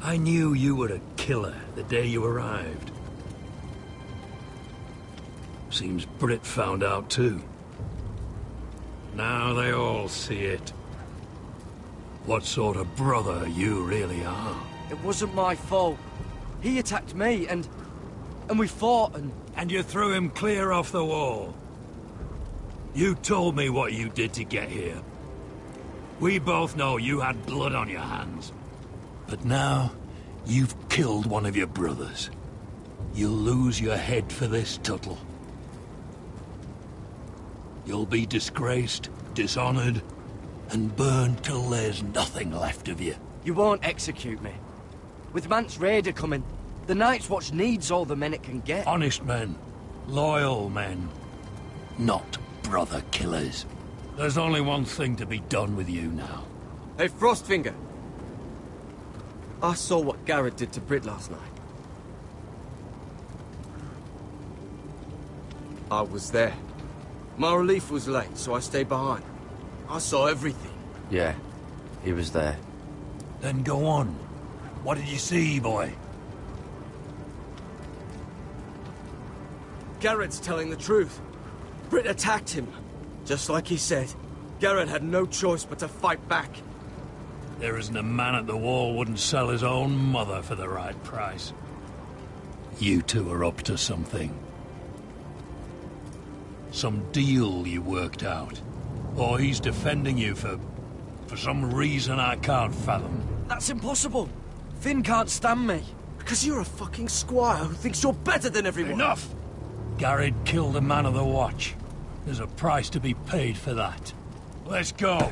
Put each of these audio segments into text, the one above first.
I knew you were a killer the day you arrived. Seems Britt found out too. Now they all see it. What sort of brother you really are. It wasn't my fault. He attacked me, and we fought, and... And you threw him clear off the wall. You told me what you did to get here. We both know you had blood on your hands. But now, you've killed one of your brothers. You'll lose your head for this, Tuttle. You'll be disgraced, dishonored, and burned till there's nothing left of you. You won't execute me. With Mance Raider coming, the Night's Watch needs all the men it can get. Honest men. Loyal men. Not brother killers. There's only one thing to be done with you now. Hey, Frostfinger. I saw what Garrett did to Britt last night. I was there. My relief was late, so I stayed behind. I saw everything. Yeah, he was there. Then go on. What did you see, boy? Garrett's telling the truth. Britt attacked him. Just like he said. Garrett had no choice but to fight back. There isn't a man at the wall wouldn't sell his own mother for the right price. You two are up to something. Some deal you worked out. Or he's defending you for some reason I can't fathom. That's impossible. Finn can't stand me. Because you're a fucking squire who thinks you're better than everyone. Enough! Garrett killed a man of the watch. There's a price to be paid for that. Let's go.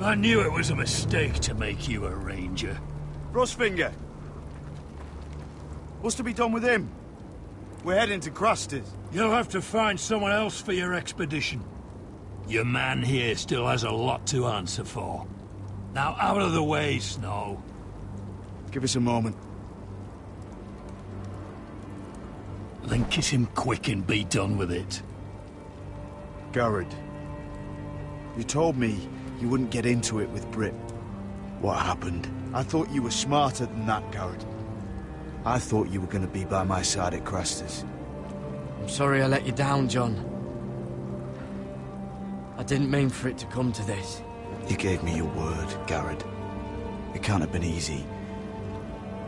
I knew it was a mistake to make you a ranger. Frostfinger. What's to be done with him? We're heading to Cruster's. You'll have to find someone else for your expedition. Your man here still has a lot to answer for. Now out of the way, Snow. Give us a moment. Then kiss him quick and be done with it. Garrett. You told me you wouldn't get into it with Britt. What happened? I thought you were smarter than that, Garrett. I thought you were going to be by my side at Cruster's. I'm sorry I let you down, John. I didn't mean for it to come to this. You gave me your word, Garrett. It can't have been easy.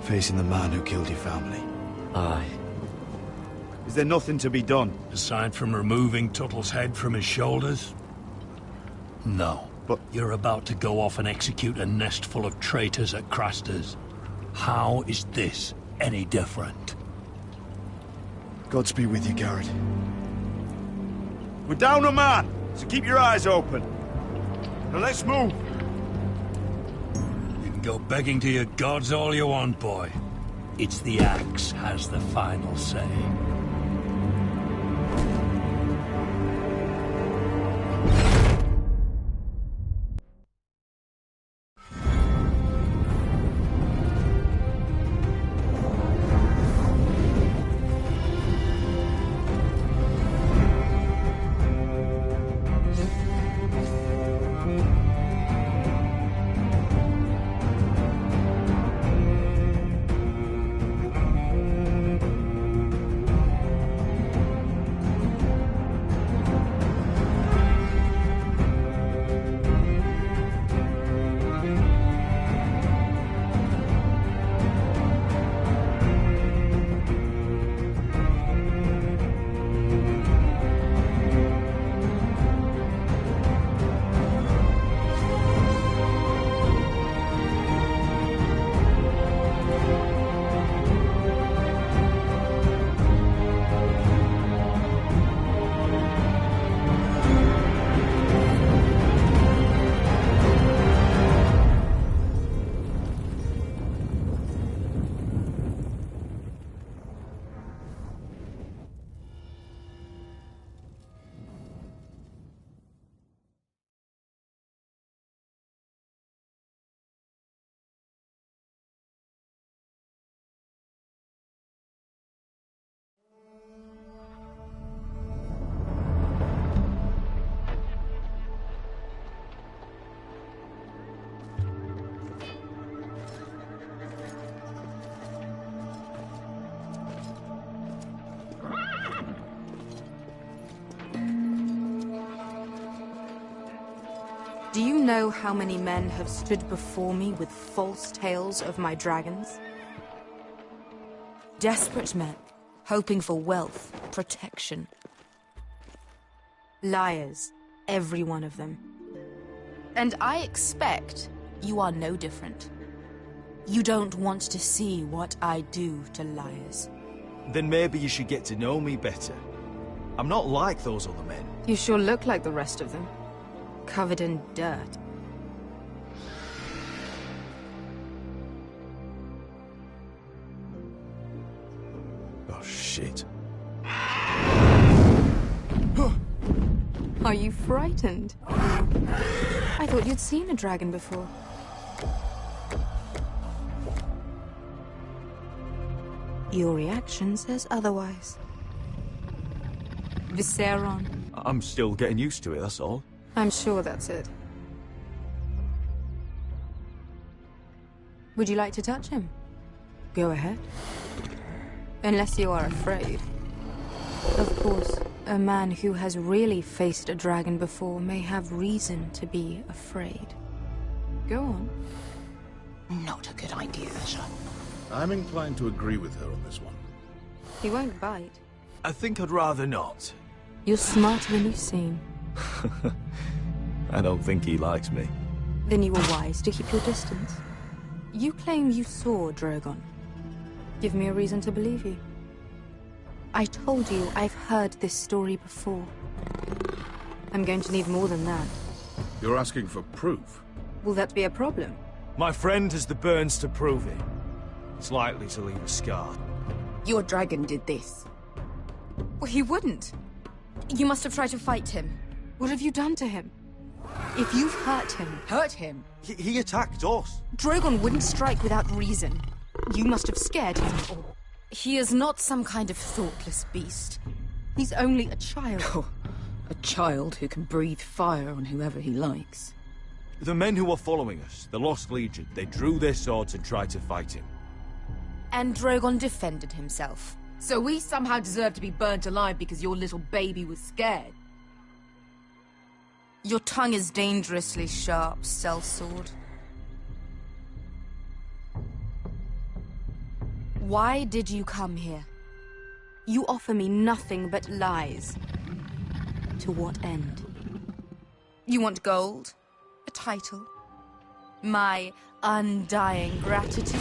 Facing the man who killed your family. Aye. Is there nothing to be done? Aside from removing Tuttle's head from his shoulders? No. But you're about to go off and execute a nest full of traitors at Craster's. How is this any different? Godspeed with you, Garrett. We're down a man, so keep your eyes open. Now let's move. You can go begging to your gods all you want, boy. It's the axe has the final say. Do you know how many men have stood before me with false tales of my dragons? Desperate men, hoping for wealth, protection. Liars, every one of them. And I expect you are no different. You don't want to see what I do to liars. Then maybe you should get to know me better. I'm not like those other men. You sure look like the rest of them. Covered in dirt. Oh, shit. Are you frightened? I thought you'd seen a dragon before. Your reaction says otherwise. Visceron. I'm still getting used to it, that's all. I'm sure that's it. Would you like to touch him? Go ahead. Unless you are afraid. Of course, a man who has really faced a dragon before may have reason to be afraid. Go on. Not a good idea, Asher. I'm inclined to agree with her on this one. He won't bite. I think I'd rather not. You're smarter than you seem. I don't think he likes me. Then you were wise to keep your distance. You claim you saw Drogon. Give me a reason to believe you. I told you I've heard this story before. I'm going to need more than that. You're asking for proof? Will that be a problem? My friend has the burns to prove it. It's likely to leave a scar. Your dragon did this. Well, he wouldn't. You must have tried to fight him. What have you done to him? If you've hurt him... Hurt him? He attacked us. Drogon wouldn't strike without reason. You must have scared him, or... He is not some kind of thoughtless beast. He's only a child. Oh, a child who can breathe fire on whoever he likes. The men who were following us, the Lost Legion, they drew their swords and tried to fight him. And Drogon defended himself. So we somehow deserve to be burnt alive because your little baby was scared? Your tongue is dangerously sharp, sellsword. Why did you come here? You offer me nothing but lies. To what end? You want gold? A title? My undying gratitude?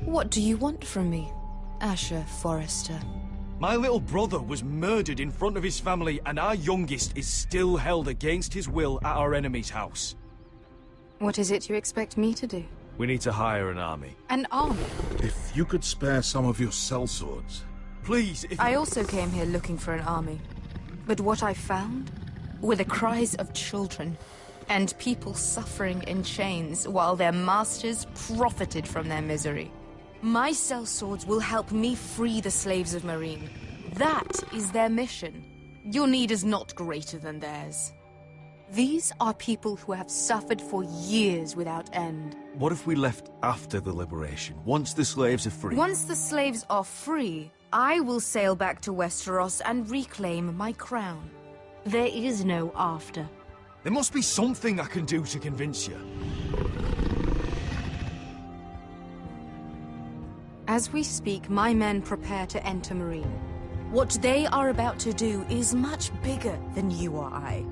What do you want from me, Asher Forrester? My little brother was murdered in front of his family, and our youngest is still held against his will at our enemy's house. What is it you expect me to do? We need to hire an army. An army? If you could spare some of your sellswords. Please, if... I also came here looking for an army. But what I found were the cries of children and people suffering in chains while their masters profited from their misery. My sellswords will help me free the slaves of Meereen. That is their mission. Your need is not greater than theirs. These are people who have suffered for years without end. What if we left after the liberation, once the slaves are free? Once the slaves are free, I will sail back to Westeros and reclaim my crown. There is no after. There must be something I can do to convince you. As we speak, my men prepare to enter Meereen. What they are about to do is much bigger than you or I.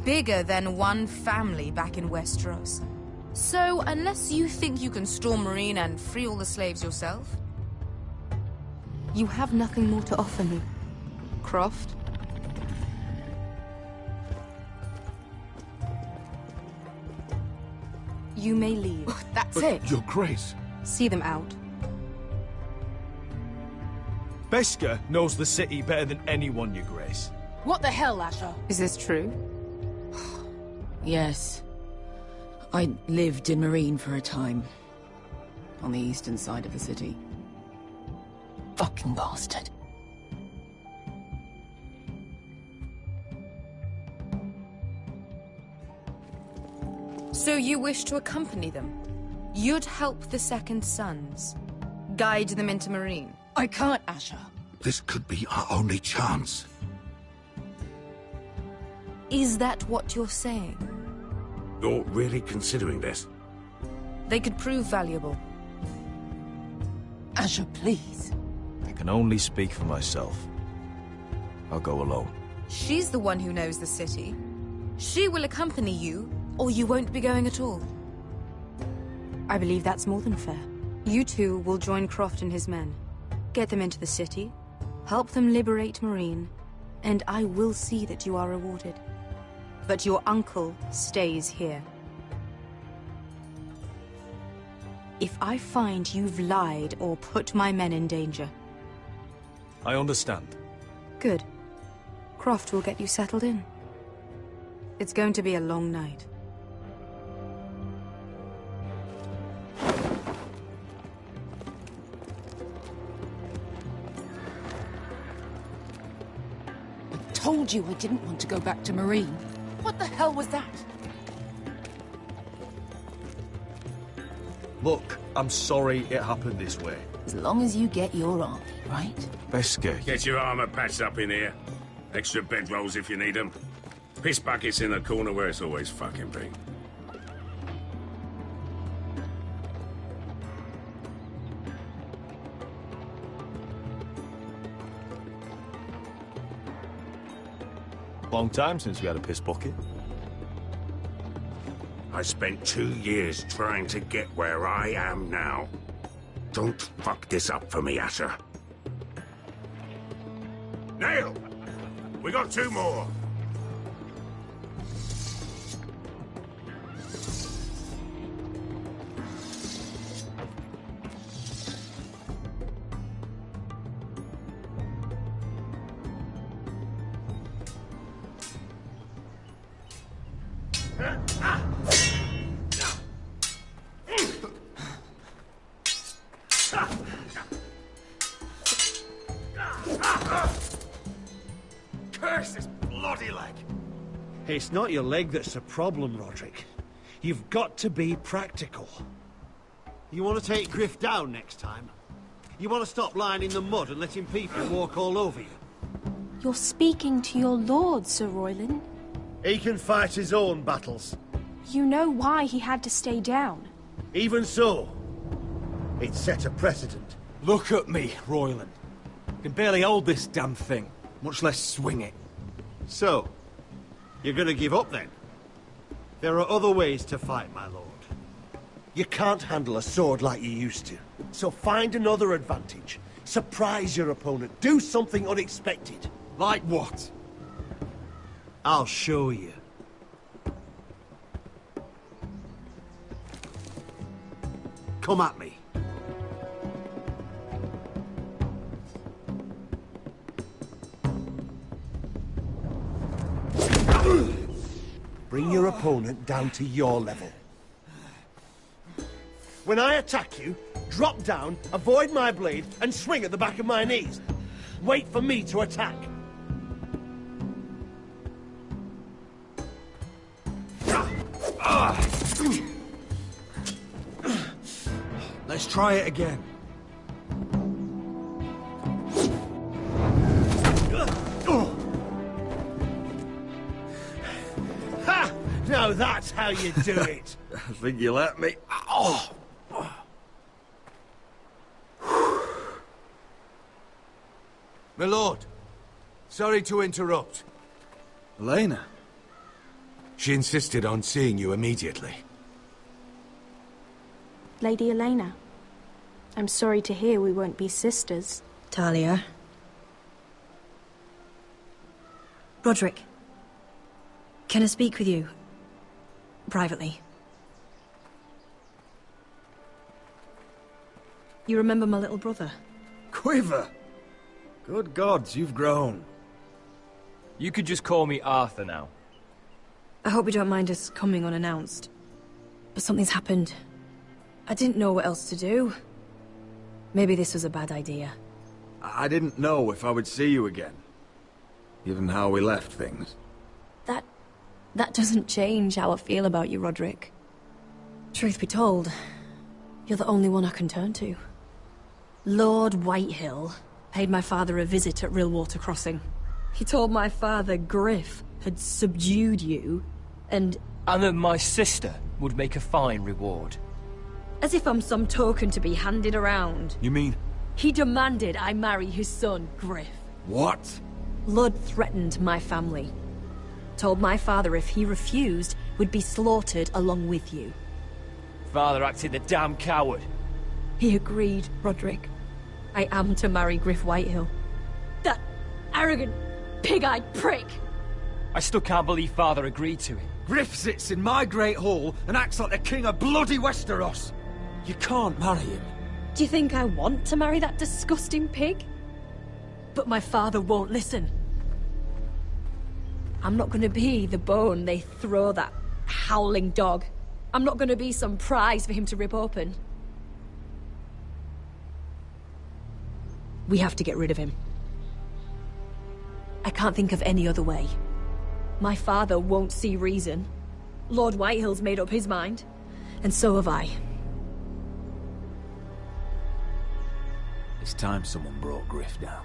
Bigger than one family back in Westeros. So, unless you think you can storm Meereen and free all the slaves yourself, you have nothing more to offer me, Croft. You may leave. That's But it. Your Grace. See them out. Beskar knows the city better than anyone, Your Grace. What the hell, Asher? Is this true? Yes. I lived in Meereen for a time. On the eastern side of the city. Fucking bastard. So you wish to accompany them? You'd help the Second Sons? Guide them into Meereen? I can't, Asher. This could be our only chance. Is that what you're saying? You're really considering this? They could prove valuable. Asher, please. I can only speak for myself. I'll go alone. She's the one who knows the city. She will accompany you, or you won't be going at all. I believe that's more than fair. You two will join Croft and his men. Get them into the city, help them liberate Marine, and I will see that you are rewarded. But your uncle stays here. If I find you've lied or put my men in danger... I understand. Good. Croft will get you settled in. It's going to be a long night. I told you I didn't want to go back to Marine. What the hell was that? Look, I'm sorry it happened this way. As long as you get your army, right? Beske. Get your armor patched up in here. Extra bedrolls if you need them. Piss buckets in the corner where it's always fucking been. Long time since we had a piss bucket. I spent 2 years trying to get where I am now. Don't fuck this up for me, Asher. Nail! We got 2 more! Curse this bloody leg! It's not your leg that's the problem, Roderick. You've got to be practical. You want to take Griff down next time? You want to stop lying in the mud and letting people walk all over you? You're speaking to your lord, Sir Royland. He can fight his own battles. You know why he had to stay down. Even so, it set a precedent. Look at me, Royland. I can barely hold this damn thing, much less swing it. So, you're gonna give up then? There are other ways to fight, my lord. You can't handle a sword like you used to. So find another advantage. Surprise your opponent. Do something unexpected. Like what? I'll show you. Come at me. Bring your opponent down to your level. When I attack you, drop down, avoid my blade, and swing at the back of my knees. Wait for me to attack. Let's try it again. Ha! Now that's how you do it. I think you let me. Oh! My lord, sorry to interrupt. Elena? She insisted on seeing you immediately. Lady Elena, I'm sorry to hear we won't be sisters. Talia. Roderick. Can I speak with you? Privately. You remember my little brother? Quiver! Good gods, you've grown. You could just call me Arthur now. I hope you don't mind us coming unannounced. But something's happened. I didn't know what else to do. Maybe this was a bad idea. I didn't know if I would see you again. Given how we left things. That doesn't change how I feel about you, Roderick. Truth be told, you're the only one I can turn to. Lord Whitehill paid my father a visit at Rillwater Crossing. He told my father Griff had subdued you, and that my sister would make a fine reward. as if I'm some token to be handed around. You mean... He demanded I marry his son, Griff. What? Lord threatened my family. Told my father if he refused, we'd be slaughtered along with you. Father acted the damn coward. He agreed, Roderick. I am to marry Griff Whitehill. That arrogant, pig-eyed prick! I still can't believe Father agreed to it. Griff sits in my great hall and acts like the king of bloody Westeros. You can't marry him. Do you think I want to marry that disgusting pig? But my father won't listen. I'm not gonna be the bone they throw that howling dog. I'm not gonna be some prize for him to rip open. We have to get rid of him. I can't think of any other way. My father won't see reason. Lord Whitehill's made up his mind, and so have I. It's time someone brought Griff down.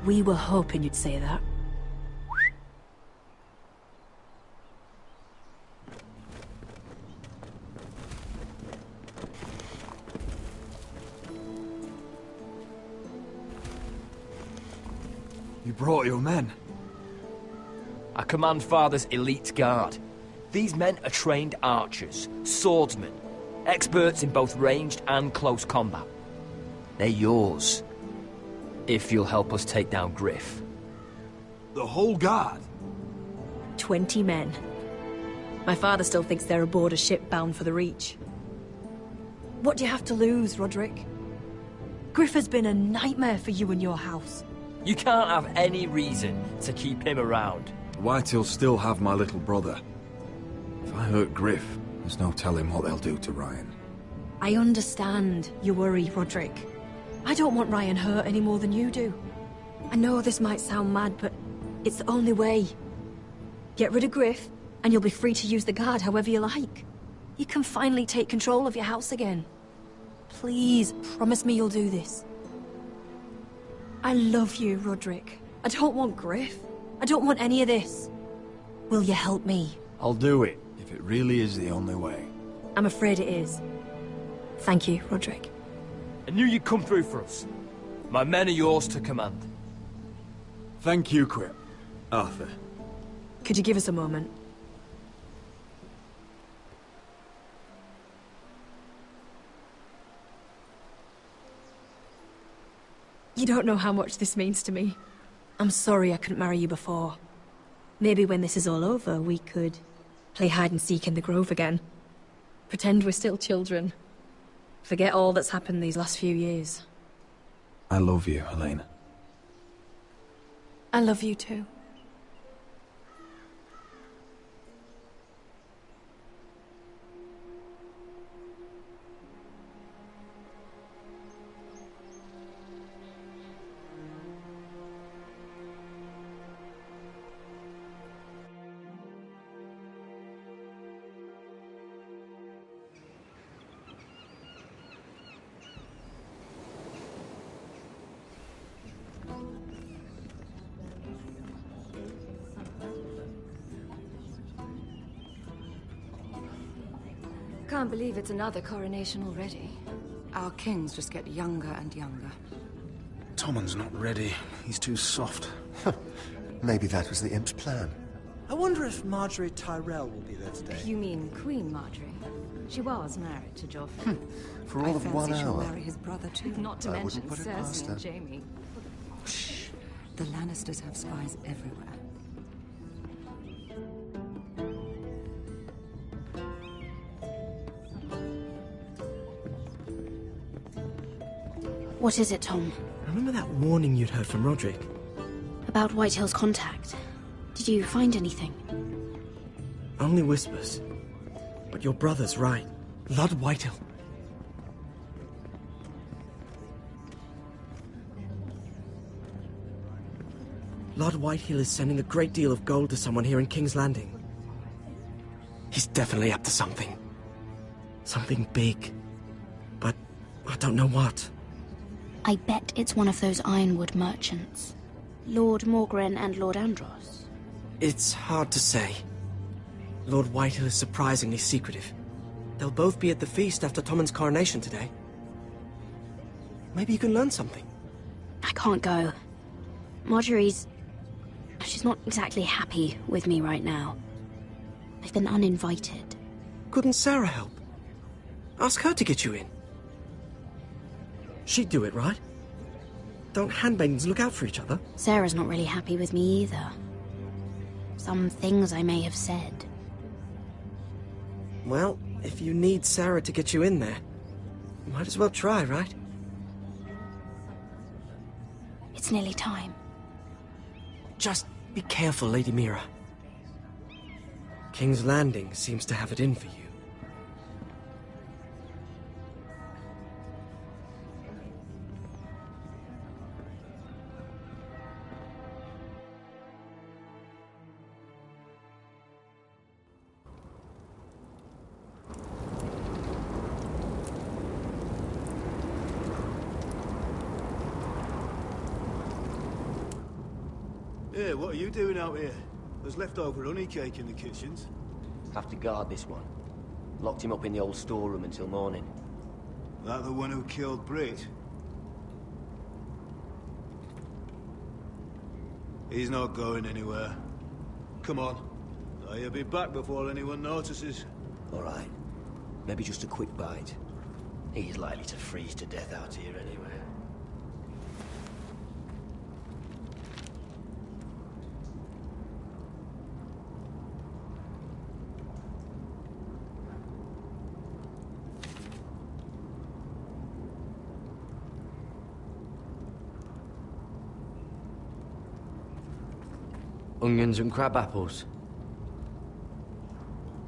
We were hoping you'd say that. You brought your men. I command Father's elite guard. These men are trained archers, swordsmen, experts in both ranged and close combat. They're yours, if you'll help us take down Griff. The whole guard? 20 men. My father still thinks they're aboard a ship bound for the Reach. What do you have to lose, Roderick? Griff has been a nightmare for you and your house. You can't have any reason to keep him around. Whitehills still have my little brother. If I hurt Griff, There's no telling what they'll do to Ryan. I understand your worry, Roderick. I don't want Ryan hurt any more than you do. I know this might sound mad, but it's the only way. Get rid of Griff, and you'll be free to use the guard however you like. You can finally take control of your house again. Please, promise me you'll do this. I love you, Roderick. I don't want Griff. I don't want any of this. Will you help me? I'll do it, if it really is the only way. I'm afraid it is. Thank you, Roderick. I knew you'd come through for us. My men are yours to command. Thank you, Quip. Arthur. Could you give us a moment? You don't know how much this means to me. I'm sorry I couldn't marry you before. Maybe when this is all over, we could play hide and seek in the Grove again. Pretend we're still children. Forget all that's happened these last few years. I love you, Helena. I love you too. Can't believe it's another coronation already. Our kings just get younger and younger. Tommen's not ready. He's too soft. Maybe that was the imp's plan. I wonder if Marjorie Tyrell will be there today. You mean Queen Marjorie? She was married to Joffrey. For all of 1 she'll hour. marry his brother too. Not to I mention wouldn't put it past Cersei her. and Jaime. Shh. The Lannisters have spies everywhere. What is it, Tom? Remember that warning you'd heard from Roderick? About Whitehill's contact. Did you find anything? Only whispers. But your brother's right. Lord Whitehill. Lord Whitehill is sending a great deal of gold to someone here in King's Landing. He's definitely up to something. Something big. But I don't know what. I bet it's one of those ironwood merchants. Lord Morgren and Lord Andros? It's hard to say. Lord Whitehill is surprisingly secretive. They'll both be at the feast after Tommen's coronation today. Maybe you can learn something. I can't go. She's not exactly happy with me right now. I've been uninvited. Couldn't Sarah help? Ask her to get you in. She'd do it, right? Don't handmaidens look out for each other? Sarah's not really happy with me either. Some things I may have said. Well, if you need Sarah to get you in there, you might as well try, right? It's nearly time. Just be careful, Lady Mira. King's Landing seems to have it in for you. Hey, what are you doing out here? There's leftover honey cake in the kitchens. Have to guard this one. Locked him up in the old storeroom until morning. That the one who killed Brit? He's not going anywhere. Come on. He'll be back before anyone notices. All right. Maybe just a quick bite. He's likely to freeze to death out here anyway. Onions and crab apples.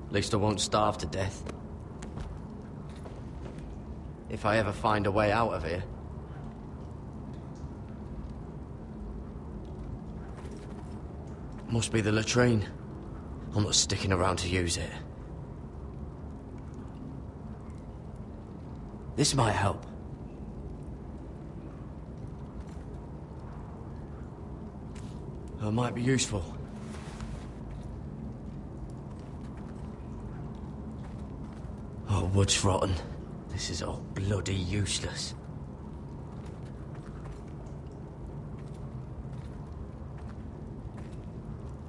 At least I won't starve to death. If I ever find a way out of here. Must be the latrine. I'm not sticking around to use it. This might help. It might be useful. Oh, wood's rotten. This is all bloody useless.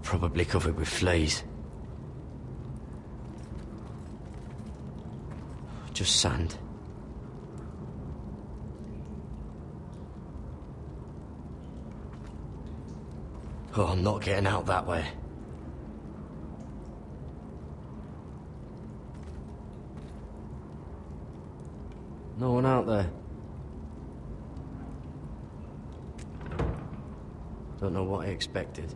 Probably covered with fleas. Just sand. Oh, I'm not getting out that way. No one out there. Don't know what I expected.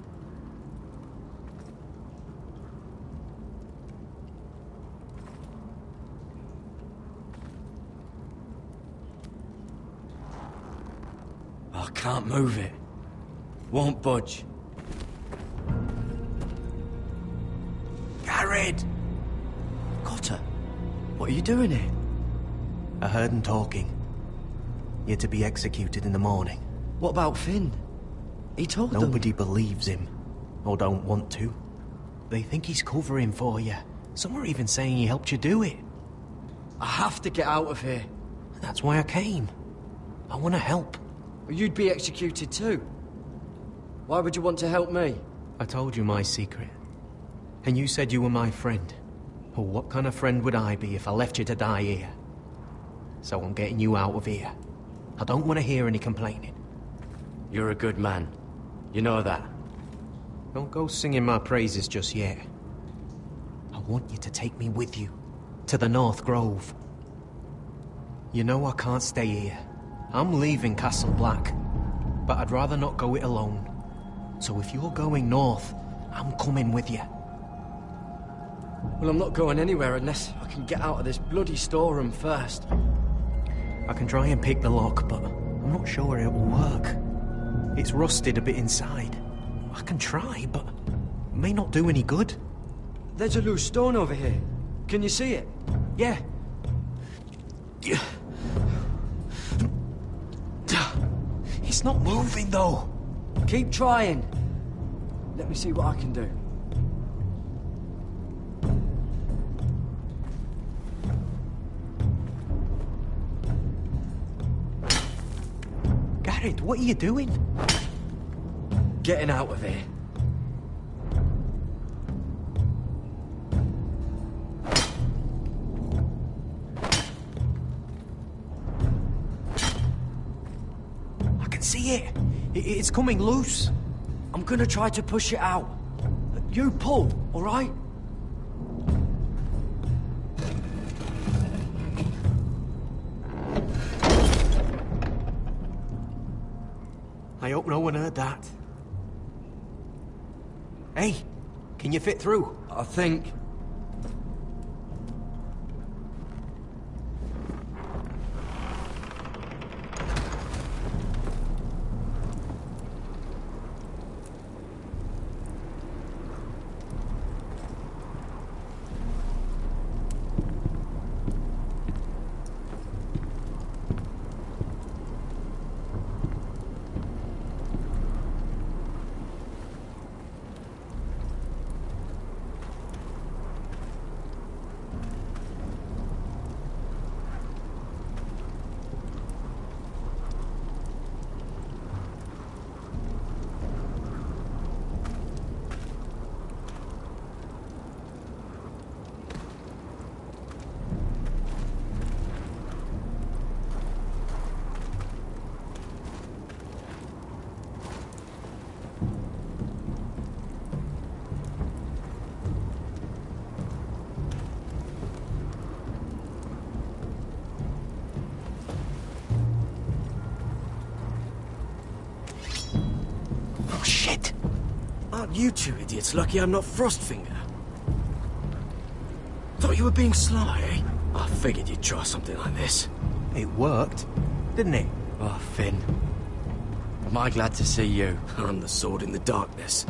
I can't move it. Won't budge. Garrett! Cotter, what are you doing here? I heard him talking. You're to be executed in the morning. What about Finn? He told them. Nobody believes him. Or don't want to. They think he's covering for you. Some are even saying he helped you do it. I have to get out of here. That's why I came. I want to help. You'd be executed too. Why would you want to help me? I told you my secret. And you said you were my friend. Well, what kind of friend would I be if I left you to die here? So I'm getting you out of here. I don't want to hear any complaining. You're a good man. You know that. Don't go singing my praises just yet. I want you to take me with you. To the North Grove. You know I can't stay here. I'm leaving Castle Black. But I'd rather not go it alone. So if you're going north, I'm coming with you. Well, I'm not going anywhere unless I can get out of this bloody storeroom first. I can try and pick the lock, but I'm not sure it will work. It's rusted a bit inside. I can try, but it may not do any good. There's a loose stone over here. Can you see it? Yeah. It's not moving, though. Keep trying. Let me see what I can do. Garrett, what are you doing? Getting out of here. I can see it. It's coming loose. I'm gonna try to push it out. You pull, all right? I hope no one heard that. Hey, can you fit through? I think. Oh, shit! Aren't you two idiots lucky I'm not Frostfinger? Thought you were being sly, eh? I figured you'd try something like this. It worked, didn't it? Oh, Finn. Am I glad to see you? I'm the sword in the darkness.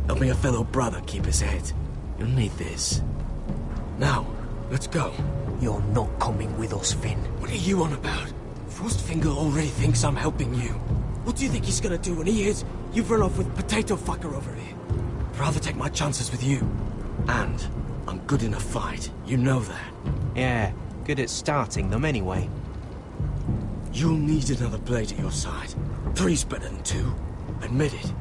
Helping a fellow brother keep his head. You'll need this. Now, let's go. You're not coming with us, Finn. What are you on about? Frostfinger already thinks I'm helping you. What do you think he's gonna do when he hears you've run off with Potato Fucker over here? I'd rather take my chances with you. And I'm good in a fight. You know that. Yeah, good at starting them anyway. You'll need another blade at your side. 3's better than 2. Admit it.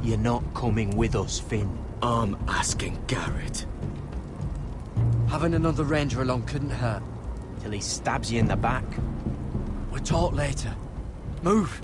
You're not coming with us, Finn. I'm asking Garrett. Having another ranger along couldn't hurt. Till he stabs you in the back. We'll talk later. Move!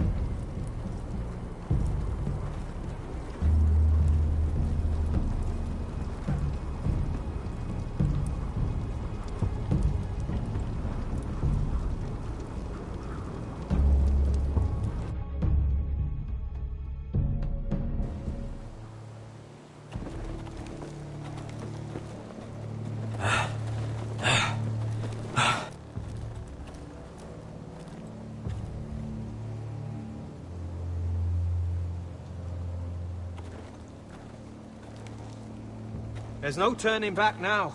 There's no turning back now.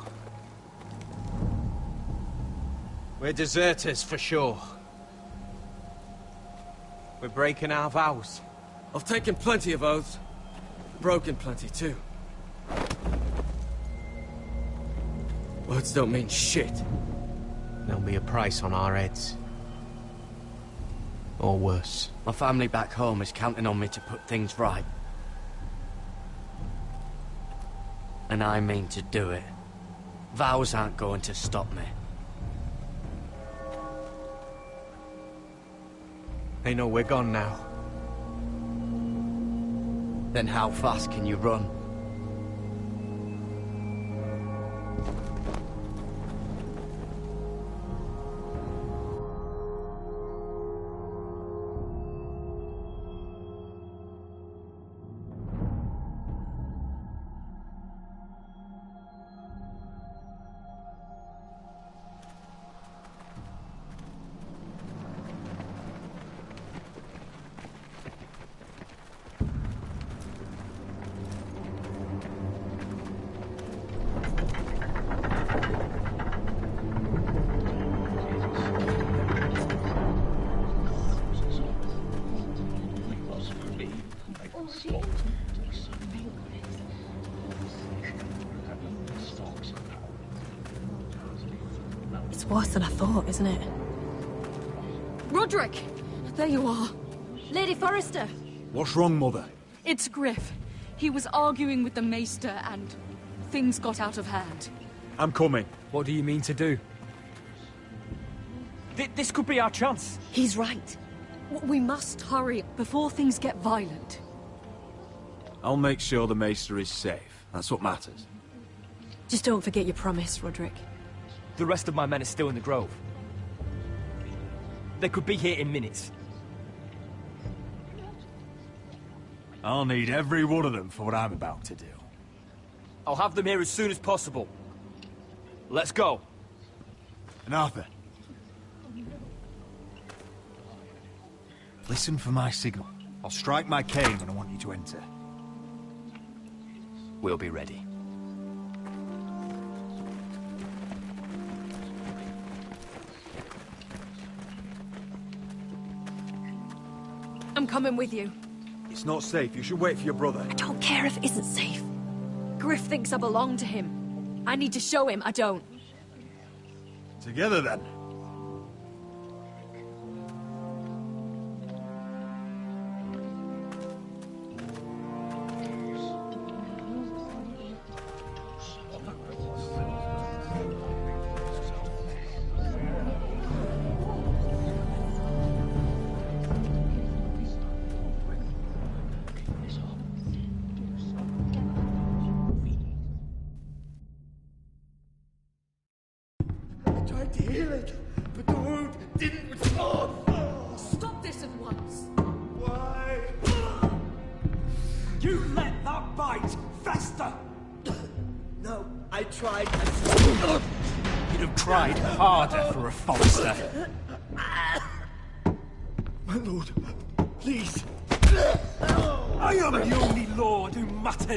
We're deserters for sure. We're breaking our vows. I've taken plenty of oaths. Broken plenty too. Words don't mean shit. There'll be a price on our heads. Or worse. My family back home is counting on me to put things right. And I mean to do it. Vows aren't going to stop me. They know we're gone now. Then how fast can you run? worse than I thought, isn't it? Roderick! There you are. Lady Forrester. What's wrong, Mother? It's Griff. He was arguing with the Maester and things got out of hand. I'm coming. What do you mean to do? This could be our chance. He's right. We must hurry before things get violent. I'll make sure the Maester is safe. That's what matters. Just don't forget your promise, Roderick. The rest of my men are still in the grove. They could be here in minutes. I'll need every one of them for what I'm about to do. I'll have them here as soon as possible. Let's go. And Arthur, listen for my signal. I'll strike my cane when I want you to enter. We'll be ready. I'm coming with you. It's not safe. You should wait for your brother. I don't care if it isn't safe. Griff thinks I belong to him. I need to show him I don't. Together, then.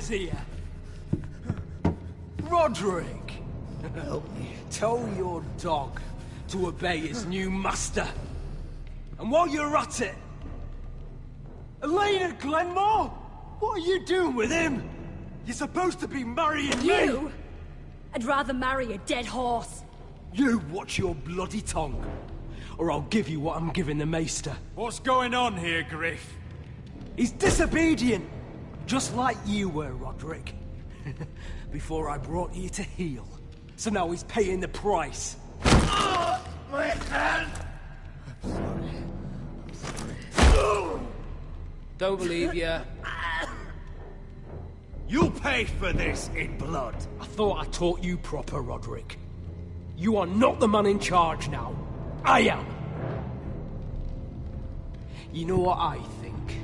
Here. Roderick! Help me. Tell your dog to obey his new master. And while you're at it... Elena Glenmore? What are you doing with him? You're supposed to be marrying me! You? I'd rather marry a dead horse. You watch your bloody tongue, or I'll give you what I'm giving the Maester. What's going on here, Griff? He's disobedient! Just like you were, Roderick. Before I brought you to heel. So now he's paying the price. Oh, my hand! Don't believe you. You'll pay for this in blood. I thought I taught you proper, Roderick. You are not the man in charge now. I am. You know what I think?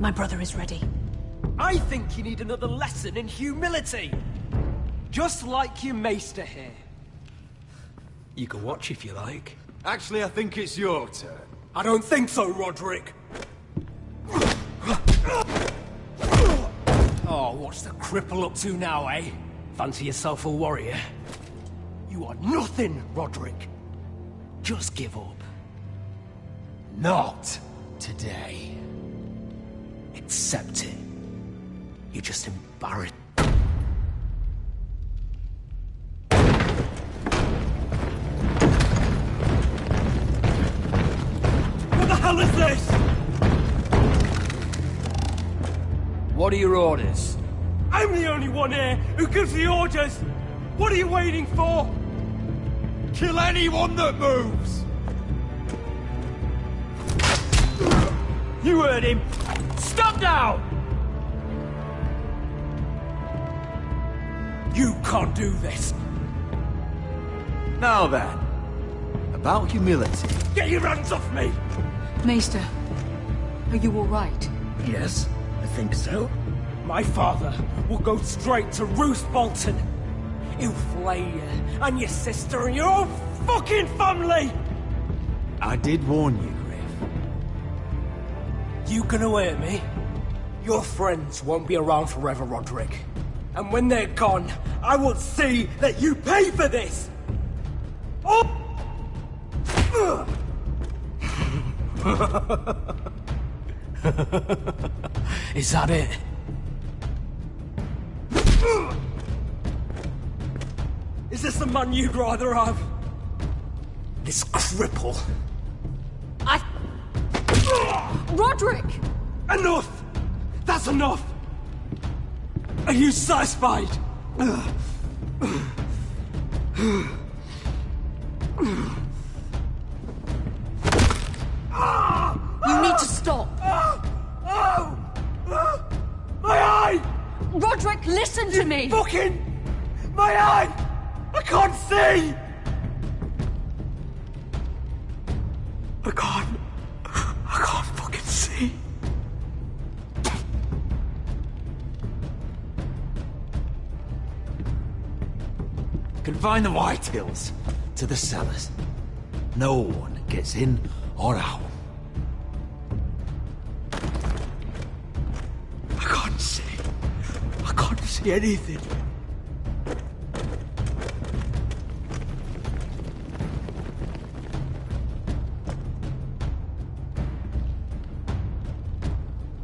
My brother is ready. I think you need another lesson in humility. Just like your maester here. You can watch if you like. Actually, I think it's your turn. I don't think so, Roderick. Oh, what's the cripple up to now, eh? Fancy yourself a warrior? You are nothing, Roderick. Just give up. Not today. Accept it. You're just embarrassed. What the hell is this? What are your orders? I'm the only one here who gives the orders. What are you waiting for? Kill anyone that moves! You heard him. Stop now! You can't do this. Now then, about humility. Get your hands off me! Maester, are you all right? Yes, I think so. My father will go straight to Roose Bolton. He'll flay you, and your sister, and your whole fucking family! I did warn you, Griff. You gonna hear me? Your friends won't be around forever, Roderick. And when they're gone, I will see that you pay for this! Oh! Is that it? this the man you'd rather have? This cripple? Roderick! Enough! That's enough! Are you satisfied? You need to stop! My eye! Roderick, listen to me! Fucking... My eye! I can't see! I can't fucking see. Confine the Whitehills to the cellars. No one gets in or out. I can't see. I can't see anything.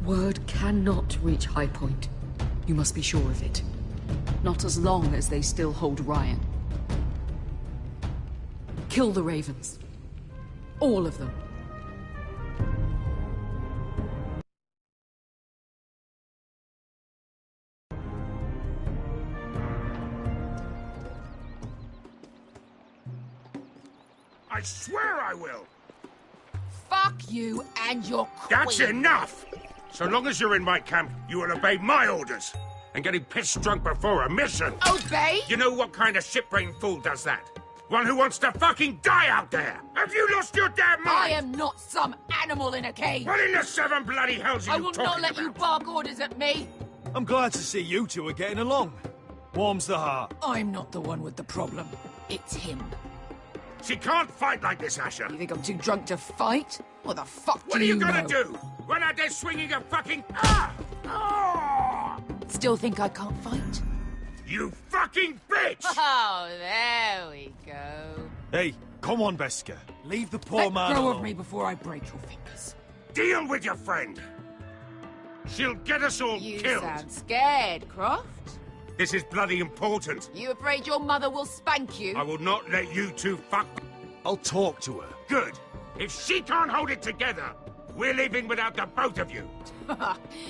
Word cannot reach High Point. You must be sure of it. Not as long as they still hold Ryan. Kill the Ravens. All of them. I swear I will! Fuck you and your queen. That's enough! So long as you're in my camp, you will obey my orders. And getting pissed drunk before a mission. Obey? You know what kind of shit-brained fool does that? One who wants to fucking die out there! Have you lost your damn mind? I am not some animal in a cage. What in the seven bloody hells are I you will talking not let about? you bark orders at me. I'm glad to see you two are getting along. Warms the heart. I'm not the one with the problem. It's him. She can't fight like this, Asher. You think I'm too drunk to fight? What the fuck What do are you know? gonna do? Run out there swinging a fucking... Ah! Oh! Still think I can't fight? You fucking bitch! Oh, there we go. Hey, come on, Beskar. Leave the poor Let man go alone. of me before I break your fingers. Deal with your friend. She'll get us all You killed. sound scared, Croft. This is bloody important. You afraid your mother will spank you? I will not let you two fuck... I'll talk to her. Good. If she can't hold it together, we're leaving without the both of you.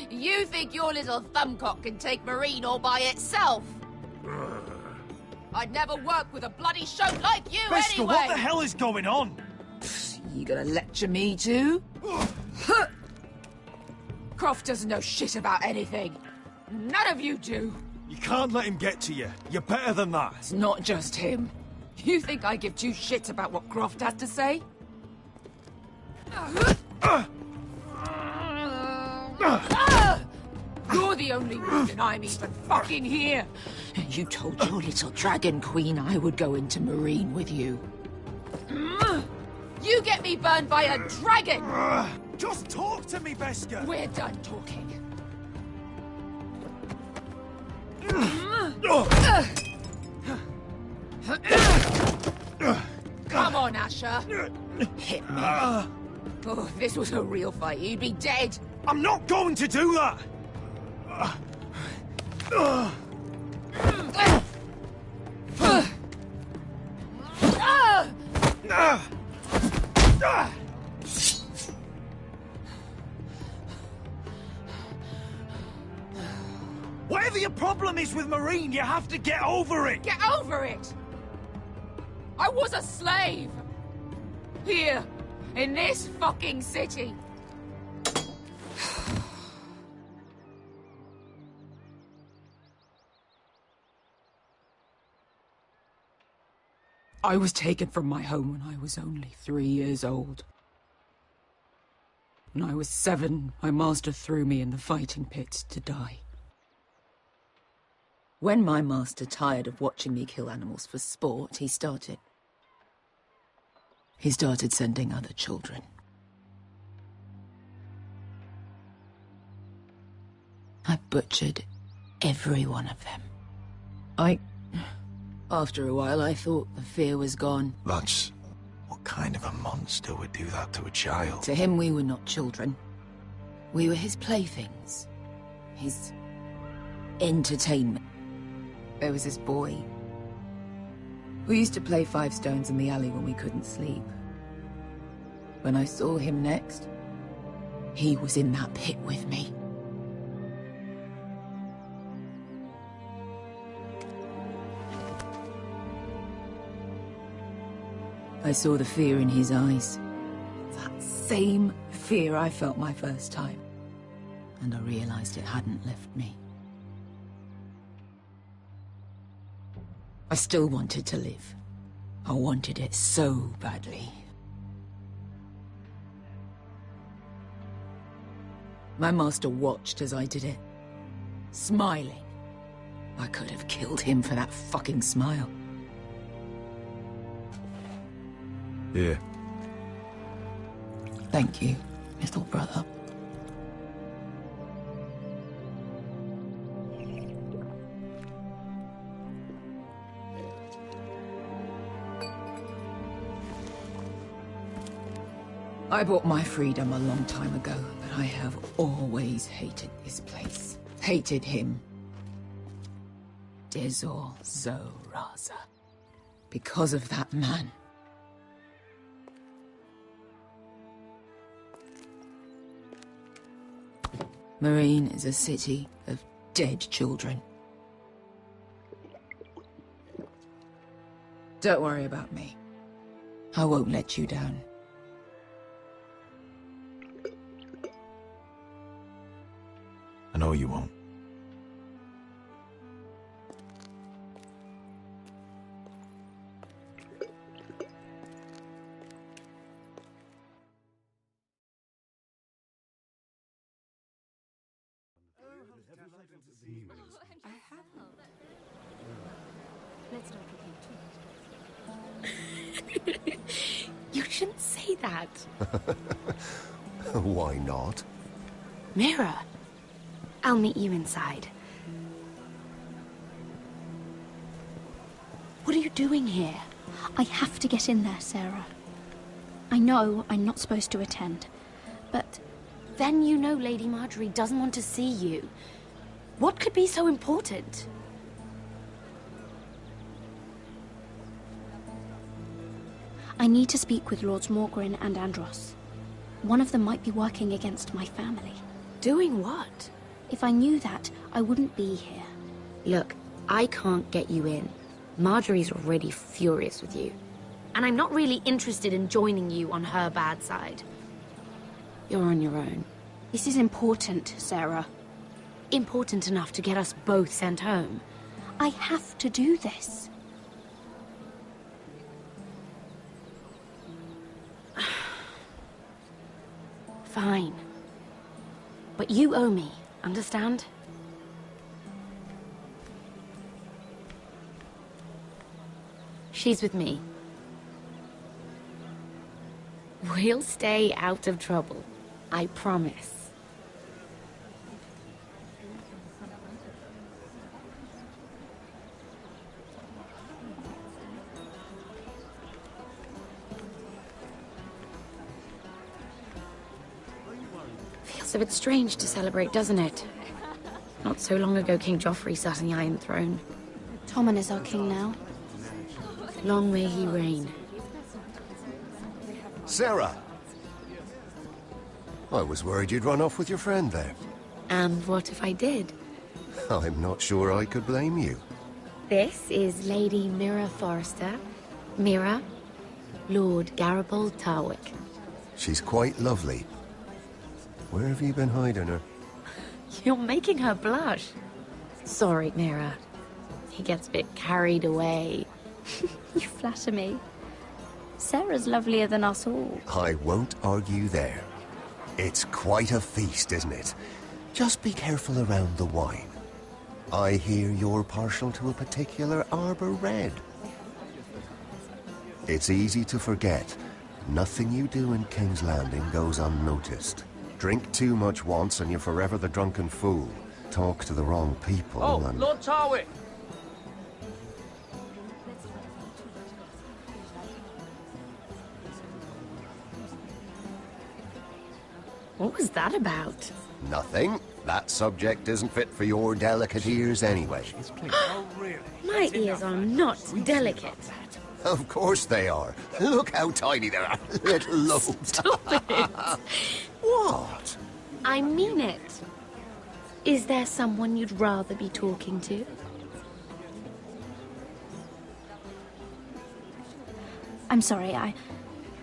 You think your little thumbcock can take Marine all by itself? I'd never work with a bloody show like you Beskar, anyway! what the hell is going on? You gonna lecture me too? Croft doesn't know shit about anything. None of you do. You can't let him get to you. You're better than that. It's not just him. You think I give two shits about what Croft has to say? You're the only reason I'm even fucking here. You told your little dragon queen I would go into Marine with you. You get me burned by a dragon! Just talk to me, Beskar! We're done talking. Come on, Asher. Hit me. Oh, if this was a real fight, you'd be dead. I'm not going to do that! Whatever your problem is with Marine, you have to get over it! Get over it! I was a slave! Here, in this fucking city. I was taken from my home when I was only 3 years old. When I was 7, my master threw me in the fighting pit to die. When my master tired of watching me kill animals for sport, he started sending other children. I butchered every one of them. After a while, I thought the fear was gone. That's... What kind of a monster would do that to a child? To him, we were not children. We were his playthings. His entertainment. There was this boy. We used to play Five Stones in the alley when we couldn't sleep. When I saw him next, he was in that pit with me. I saw the fear in his eyes. That same fear I felt my first time. And I realized it hadn't left me. I still wanted to live. I wanted it so badly. My master watched as I did it, smiling. I could have killed him for that fucking smile. Here. Thank you, little brother. I bought my freedom a long time ago, but I have always hated this place. Hated him. Dezor Zoraza. Because of that man. Marine is a city of dead children. Don't worry about me. I won't let you down. I know you won't. You shouldn't say that. Why not? Mira, I'll meet you inside. What are you doing here? I have to get in there, Sarah. I know I'm not supposed to attend, but... Then you know Lady Marjorie doesn't want to see you. What could be so important? I need to speak with Lords Morgren and Andros. One of them might be working against my family. Doing what? If I knew that, I wouldn't be here. Look, I can't get you in. Marjorie's already furious with you. And I'm not really interested in joining you on her bad side. You're on your own. This is important, Sarah. Important enough to get us both sent home. I have to do this. Fine. But you owe me, understand? She's with me. We'll stay out of trouble. I promise. Feels a bit strange to celebrate, doesn't it? Not so long ago, King Joffrey sat on the Iron Throne. Tommen is our king now. Long may he reign. Sarah! I was worried you'd run off with your friend there. And what if I did? I'm not sure I could blame you. This is Lady Mira Forrester. Mira, Lord Garibald Tarwick. She's quite lovely. Where have you been hiding her? You're making her blush. Sorry, Mira. He gets a bit carried away. You flatter me. Sarah's lovelier than us all. I won't argue there. It's quite a feast, isn't it? Just be careful around the wine. I hear you're partial to a particular Arbor Red. It's easy to forget. Nothing you do in King's Landing goes unnoticed. Drink too much once and you're forever the drunken fool. Talk to the wrong people and... Lord Tarwick! What was that about? Nothing. That subject isn't fit for your delicate ears anyway. My ears are not delicate. Of course they are. Look how tiny they are. Little loaves. Stop it! What? I mean it. Is there someone you'd rather be talking to? I'm sorry,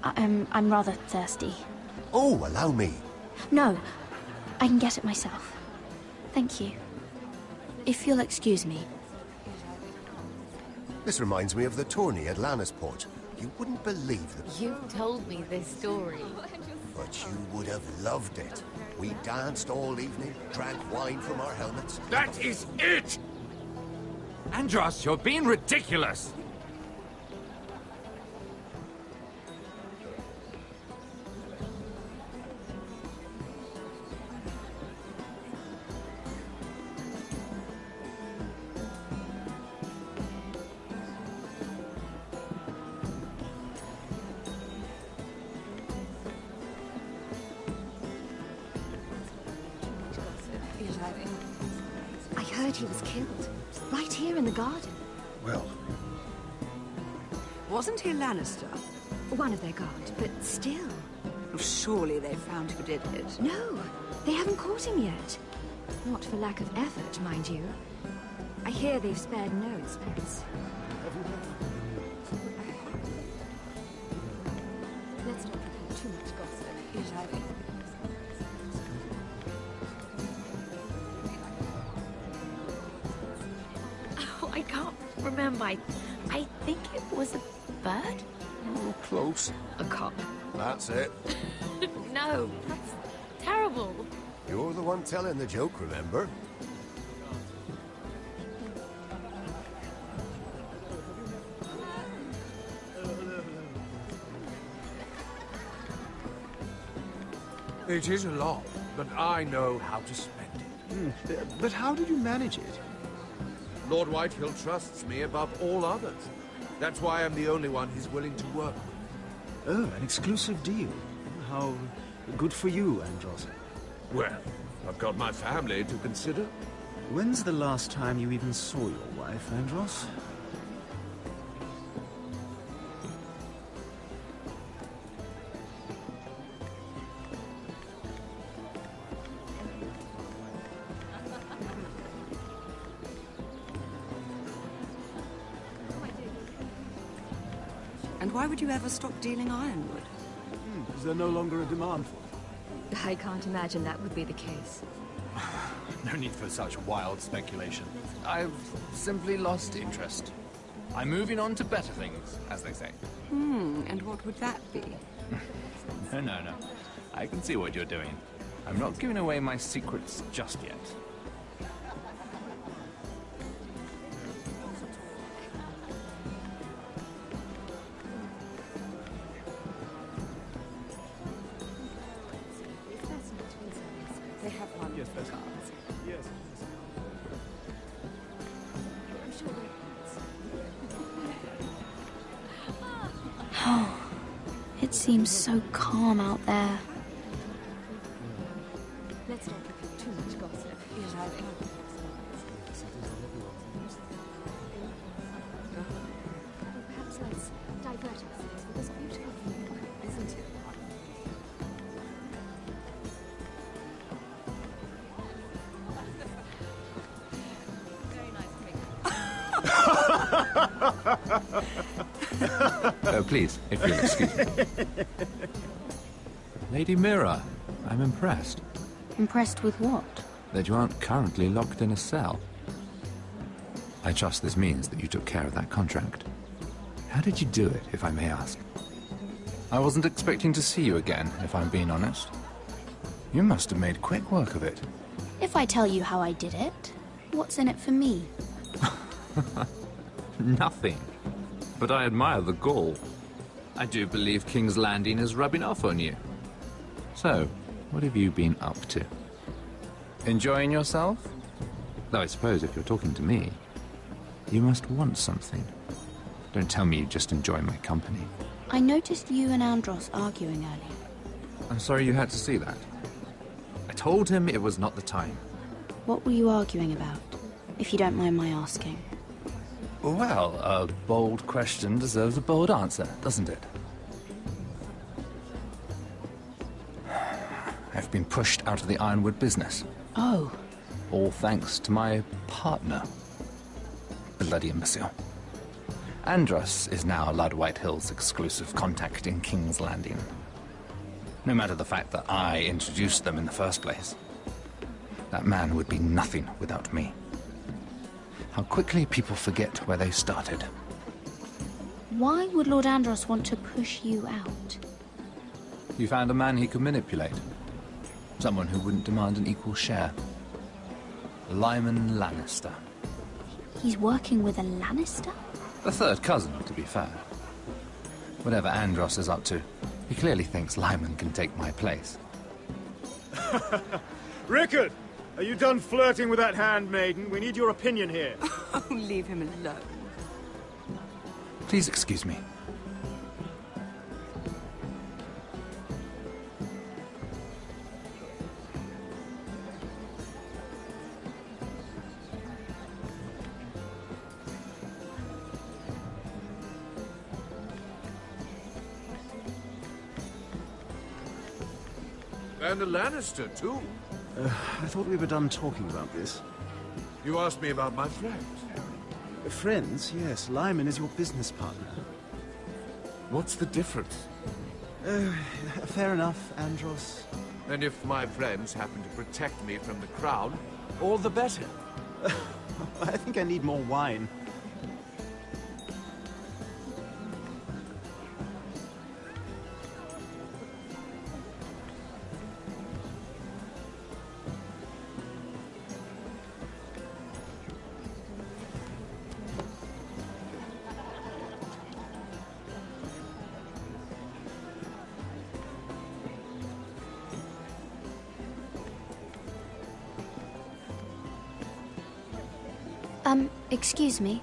I'm rather thirsty. Oh, allow me. No, I can get it myself. Thank you. If you'll excuse me. This reminds me of the tourney at Lannisport. You wouldn't believe the... You told me this story. But you would have loved it. We danced all evening, drank wine from our helmets. That is it! Andros, you're being ridiculous! I heard he was killed. Right here in the garden. Well... Wasn't he Lannister? One of their guard, but still. Surely they found who did it. No, they haven't caught him yet. Not for lack of effort, mind you. I hear they've spared no expense. Let's not repeat too much gossip. Oh, I can't remember. I think it was a bird? Oh, close. A cock. That's it. No, that's terrible. You're the one telling the joke, remember? It is a lot, but I know how to spend it. But how did you manage it? Lord Whitehill trusts me above all others. That's why I'm the only one he's willing to work with. Oh, an exclusive deal. How good for you, Andros. Well, I've got my family to consider. When's the last time you even saw your wife, Andros? And why would you ever stop dealing ironwood? Is there no longer a demand for it? I can't imagine that would be the case. No need for such wild speculation. I've simply lost interest. I'm moving on to better things, as they say. And what would that be? No. I can see what you're doing. I'm not giving away my secrets just yet. They have one Yes, for that's cards. Yes. Oh, it seems so calm out there. Let's not repeat too much gossip. Perhaps let's divert ourselves with this beautiful view, isn't it? Please, if you'll excuse me. Lady Mira, I'm impressed Impressed with what? that you aren't currently locked in a cell. I trust this means that you took care of that contract. How did you do it, if I may ask? I wasn't expecting to see you again, if I'm being honest. You must have made quick work of it. If I tell you how I did it, what's in it for me? Nothing. But I admire the gall. I do believe King's Landing is rubbing off on you. So, what have you been up to? Enjoying yourself? Though I suppose if you're talking to me, you must want something. Don't tell me you just enjoy my company. I noticed you and Andros arguing earlier. I'm sorry you had to see that. I told him it was not the time. What were you arguing about, if you don't mind my asking? Well, a bold question deserves a bold answer, doesn't it? I've been pushed out of the ironwood business. Oh. All thanks to my partner. Bloody imbecile. Andros is now Lad Whitehill's exclusive contact in King's Landing. No matter the fact that I introduced them in the first place. That man would be nothing without me. How quickly people forget where they started. Why would Lord Andros want to push you out? You found a man he could manipulate. Someone who wouldn't demand an equal share. Lyman Lannister. He's working with a Lannister? A third cousin, to be fair. Whatever Andros is up to, he clearly thinks Lyman can take my place. Rickard! Are you done flirting with that handmaiden? We need your opinion here. Oh, leave him alone. Please excuse me. And a Lannister, too. I thought we were done talking about this. You asked me about my friends. Friends, yes. Lyman is your business partner. What's the difference? Fair enough, Andros. And if my friends happen to protect me from the crown, all the better. I think I need more wine. Excuse me.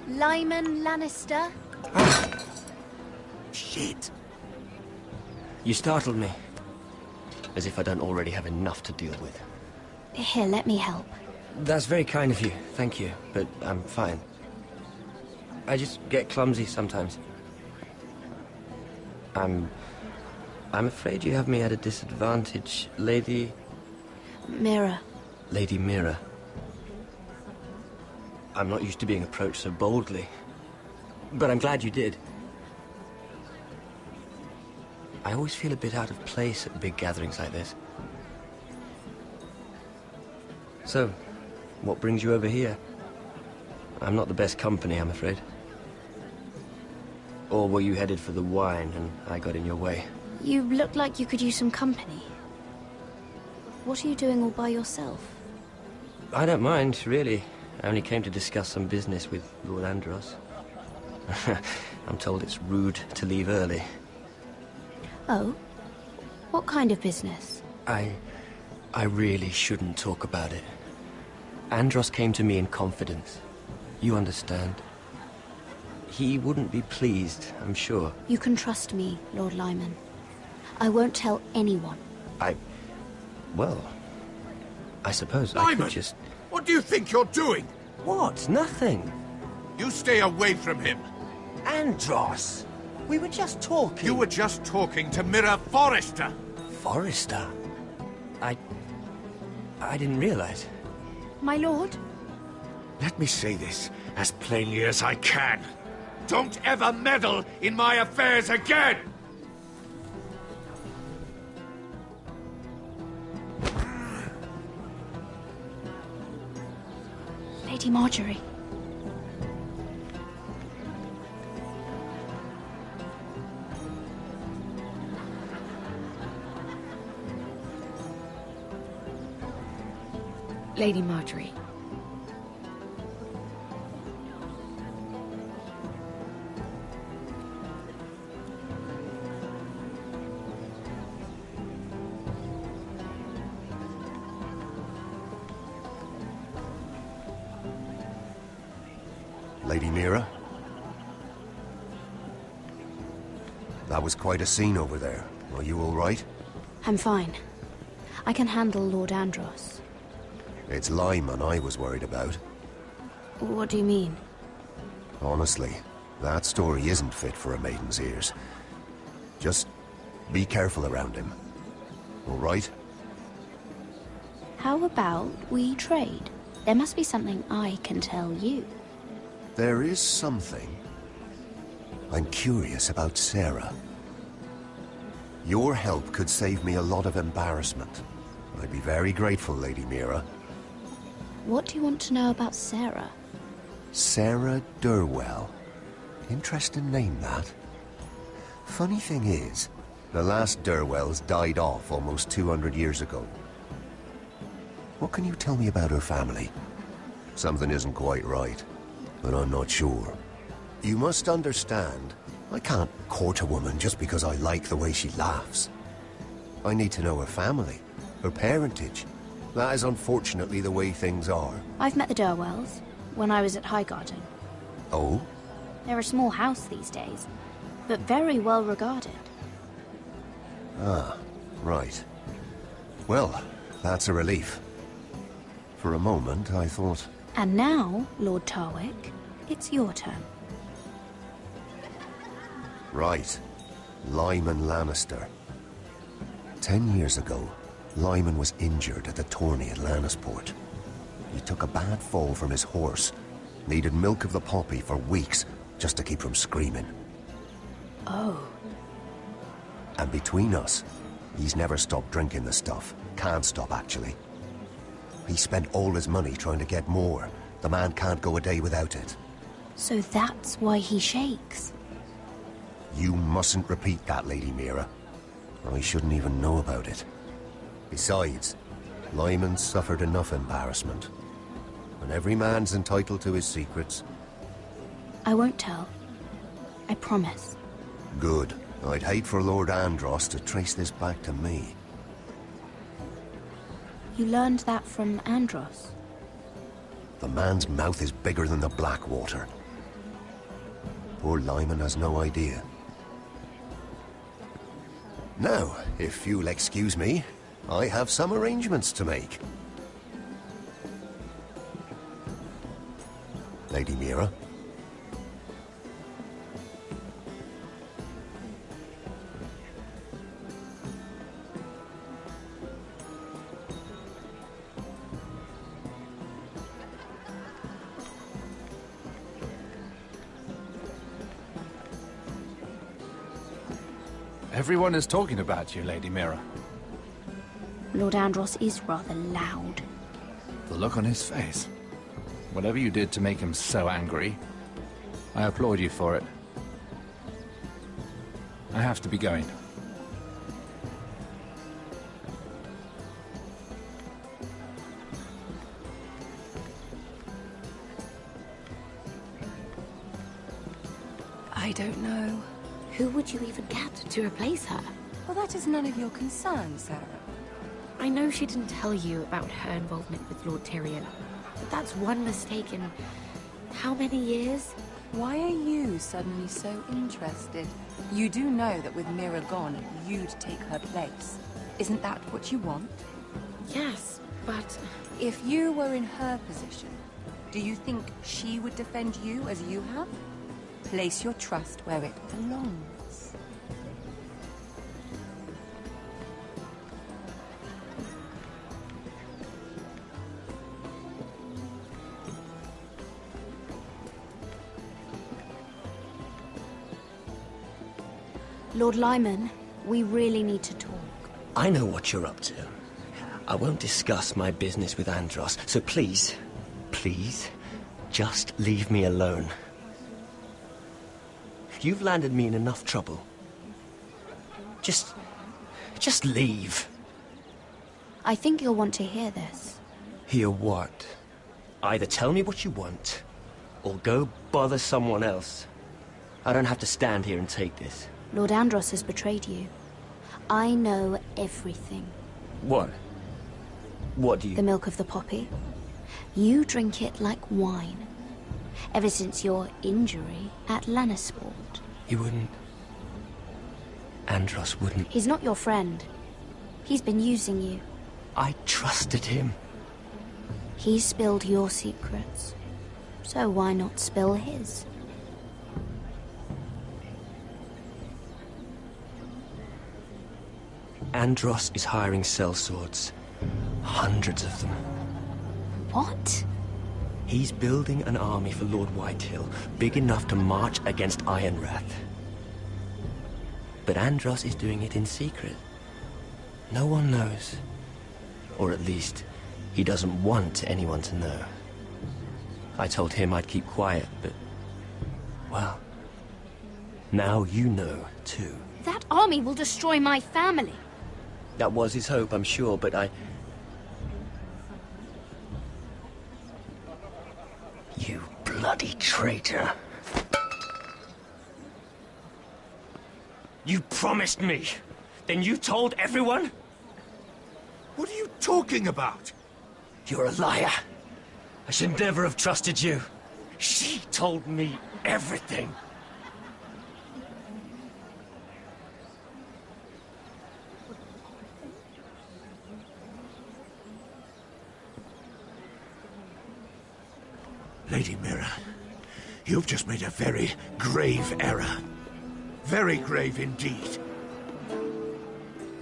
Lyman Lannister? Shit. You startled me. As if I don't already have enough to deal with. Here, let me help. That's very kind of you, thank you, but I'm fine. I just get clumsy sometimes. I'm afraid you have me at a disadvantage, Lady... Mira. Lady Mira. I'm not used to being approached so boldly, but I'm glad you did. I always feel a bit out of place at big gatherings like this. So, what brings you over here? I'm not the best company, I'm afraid. Or were you headed for the wine and I got in your way? You look like you could use some company. What are you doing all by yourself? I don't mind, really. I only came to discuss some business with Lord Andros. I'm told it's rude to leave early. Oh? What kind of business? I really shouldn't talk about it. Andros came to me in confidence. You understand. He wouldn't be pleased, I'm sure. You can trust me, Lord Lyman. I won't tell anyone. Well, I suppose Lyman! I could just... What do you think you're doing? What? Nothing. You stay away from him. Andros! We were just talking. You were just talking to Mira Forrester. Forrester? I didn't realize. My lord? Let me say this as plainly as I can. Don't ever meddle in my affairs again! Lady Marjorie. Lady Marjorie. Lady Mira? That was quite a scene over there. Are you all right? I'm fine. I can handle Lord Andros. It's Lyman I was worried about. What do you mean? Honestly, that story isn't fit for a maiden's ears. Just be careful around him. All right? How about we trade? There must be something I can tell you. There is something. I'm curious about Sarah. Your help could save me a lot of embarrassment. I'd be very grateful, Lady Mira. What do you want to know about Sarah? Sarah Durwell. Interesting name, that. Funny thing is, the last Durwells died off almost 200 years ago. What can you tell me about her family? Something isn't quite right, but I'm not sure. You must understand, I can't court a woman just because I like the way she laughs. I need to know her family, her parentage. That is unfortunately the way things are. I've met the Durwells when I was at Highgarden. Oh? They're a small house these days, but very well regarded. Ah, right. Well, that's a relief. For a moment, I thought... And now, Lord Tarwick, it's your turn. Right. Lyman Lannister. 10 years ago, Lyman was injured at the tourney at Lannisport. He took a bad fall from his horse. Needed milk of the poppy for weeks, just to keep from screaming. Oh. And between us, he's never stopped drinking the stuff. Can't stop, actually. He spent all his money trying to get more. The man can't go a day without it. So that's why he shakes. You mustn't repeat that, Lady Mira. I shouldn't even know about it. Besides, Lyman suffered enough embarrassment. And every man's entitled to his secrets. I won't tell. I promise. Good. I'd hate for Lord Andros to trace this back to me. You learned that from Andros? The man's mouth is bigger than the Blackwater. Poor Lyman has no idea. Now, if you'll excuse me, I have some arrangements to make. Lady Mira? Everyone is talking about you, Lady Mira. Lord Andros is rather loud. The look on his face. Whatever you did to make him so angry, I applaud you for it. I have to be going. I don't know. Who would you even get to replace her? Well, that is none of your concern, Sarah. I know she didn't tell you about her involvement with Lord Tyrion, but that's one mistake in... how many years? Why are you suddenly so interested? You do know that with Mira gone, you'd take her place. Isn't that what you want? Yes, but... If you were in her position, do you think she would defend you as you have? Place your trust where it belongs. Lord Lyman, we really need to talk. I know what you're up to. I won't discuss my business with Andros, so please, just leave me alone. You've landed me in enough trouble. Just leave. I think you'll want to hear this. Hear what? Either tell me what you want, or go bother someone else. I don't have to stand here and take this. Lord Andros has betrayed you. I know everything. What? What do you... The milk of the poppy. You drink it like wine. Ever since your injury at Lannisport. He wouldn't... Andros wouldn't... He's not your friend. He's been using you. I trusted him. He spilled your secrets. So why not spill his? Andros is hiring sellswords. Hundreds of them. What? He's building an army for Lord Whitehill, big enough to march against Ironrath. But Andros is doing it in secret. No one knows. Or at least, he doesn't want anyone to know. I told him I'd keep quiet, but... well... now you know, too. That army will destroy my family. That was his hope, I'm sure, but I... You bloody traitor. You promised me. Then you told everyone? What are you talking about? You're a liar. I should never have trusted you. She told me everything. Lady Mira, you've just made a very grave error. Very grave indeed.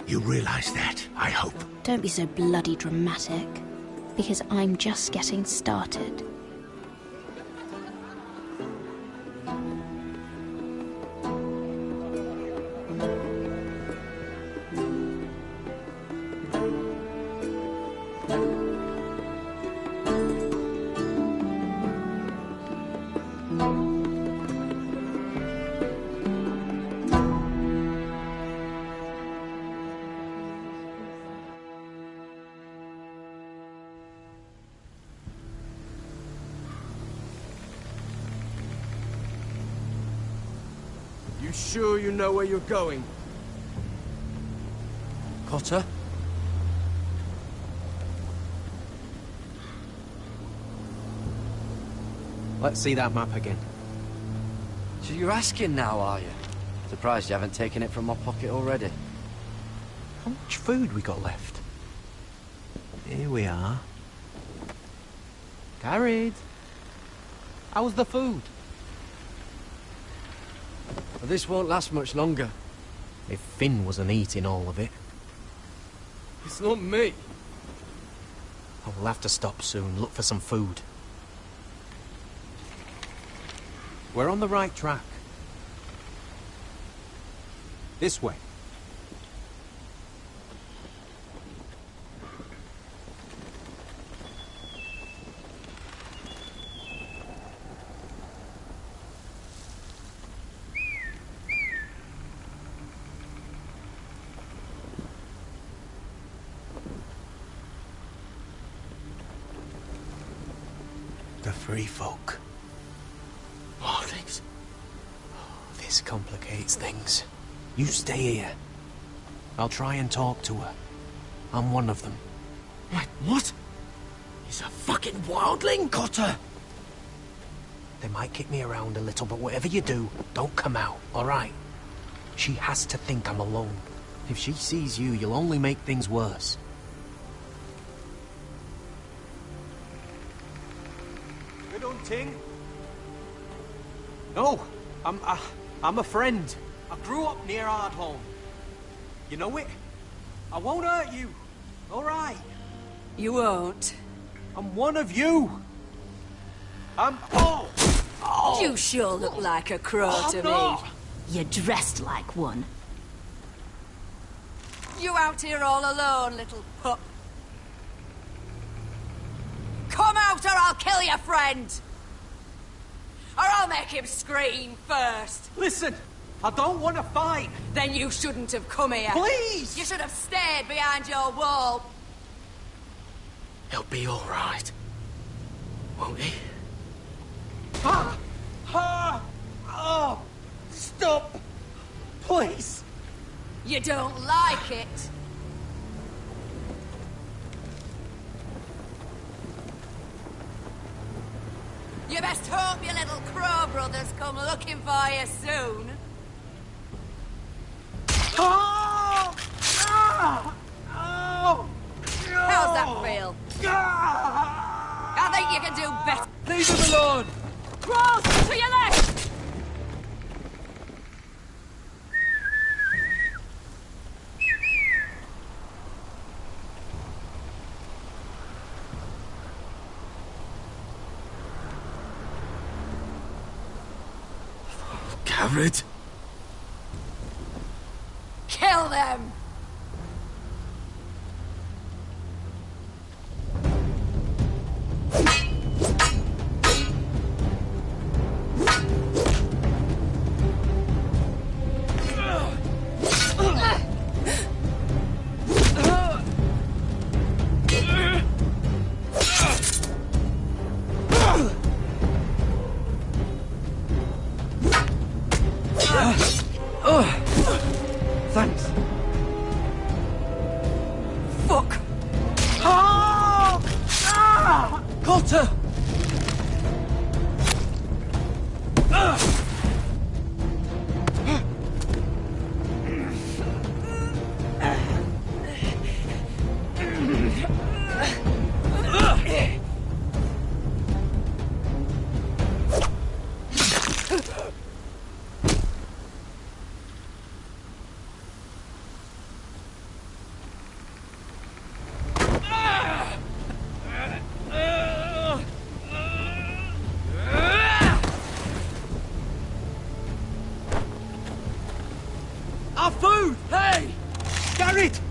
You realize that, I hope. Don't be so bloody dramatic, because I'm just getting started. You sure you know where you're going? Cotter? Let's see that map again. So you're asking now, are you? Surprised you haven't taken it from my pocket already. How much food we got left? Here we are. Carried. How's the food? Well, this won't last much longer. If Finn wasn't eating all of it. It's not me. I will have to stop soon, look for some food. We're on the right track. This way. The free folk. Morlings. Oh, this complicates things. You stay here. I'll try and talk to her. I'm one of them. Wait, what? He's a fucking wildling, Cotter! They might kick me around a little, but whatever you do, don't come out, alright? She has to think I'm alone. If she sees you, you'll only make things worse. Good hunting. No, I'm a friend. I grew up near Ardhorn. You know it? I won't hurt you. All right. You won't. I'm one of you. Oh! You sure look like a crow to me. You're dressed like one. You out here all alone, little pup? Come out or I'll kill your friend! Or I'll make him scream first. Listen, I don't want to fight. Then you shouldn't have come here. Please! You should have stayed behind your wall. He'll be all right. Won't he? Ah! Ah! Oh! Stop! Please! You don't like it. You best hope your little crow brothers come looking for you soon. Oh! Ah! Oh! How's that feel? Ah! Are think you can do better? Leave him alone! Cross to your left! Garrett? Kill them! Thanks. Fuck! Cotter! Our food! Hey! Garrett!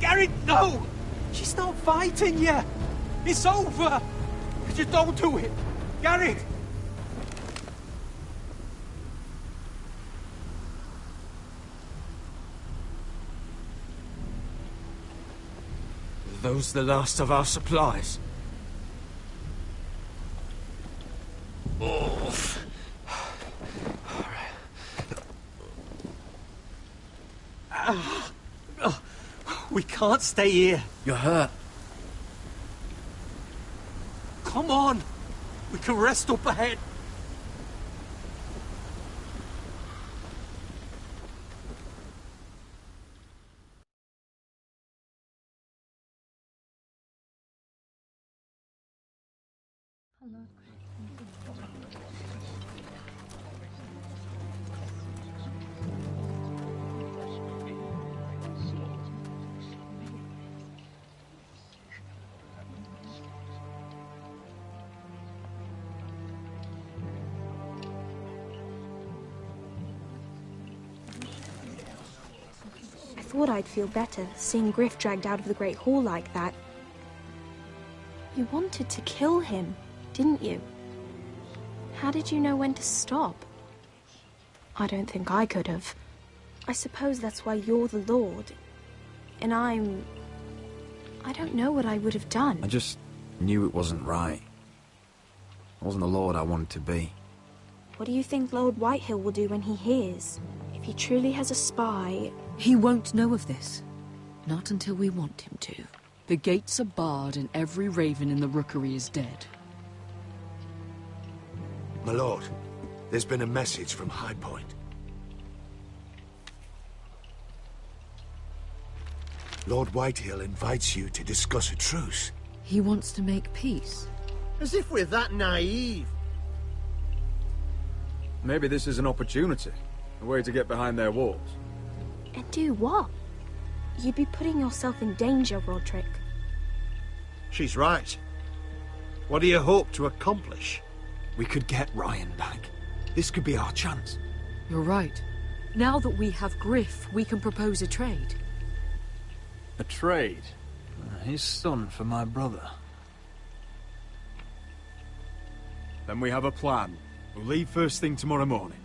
Garrett, no! She's not fighting yet! It's over! Just don't do it! Garrett! Are those the last of our supplies? We can't stay here. You're hurt. Come on! We can rest up ahead. I thought I'd feel better, seeing Griff dragged out of the Great Hall like that. You wanted to kill him, didn't you? How did you know when to stop? I don't think I could have. I suppose that's why you're the Lord. And I don't know what I would have done. I just knew it wasn't right. I wasn't the Lord I wanted to be. What do you think Lord Whitehill will do when he hears? If he truly has a spy... He won't know of this. Not until we want him to. The gates are barred and every raven in the rookery is dead. My lord, there's been a message from High Point. Lord Whitehill invites you to discuss a truce. He wants to make peace. As if we're that naive. Maybe this is an opportunity. A way to get behind their walls. And do what? You'd be putting yourself in danger, Roderick. She's right. What do you hope to accomplish? We could get Ryan back. This could be our chance. You're right. Now that we have Griff, we can propose a trade. A trade? His son for my brother. Then we have a plan. We'll leave first thing tomorrow morning.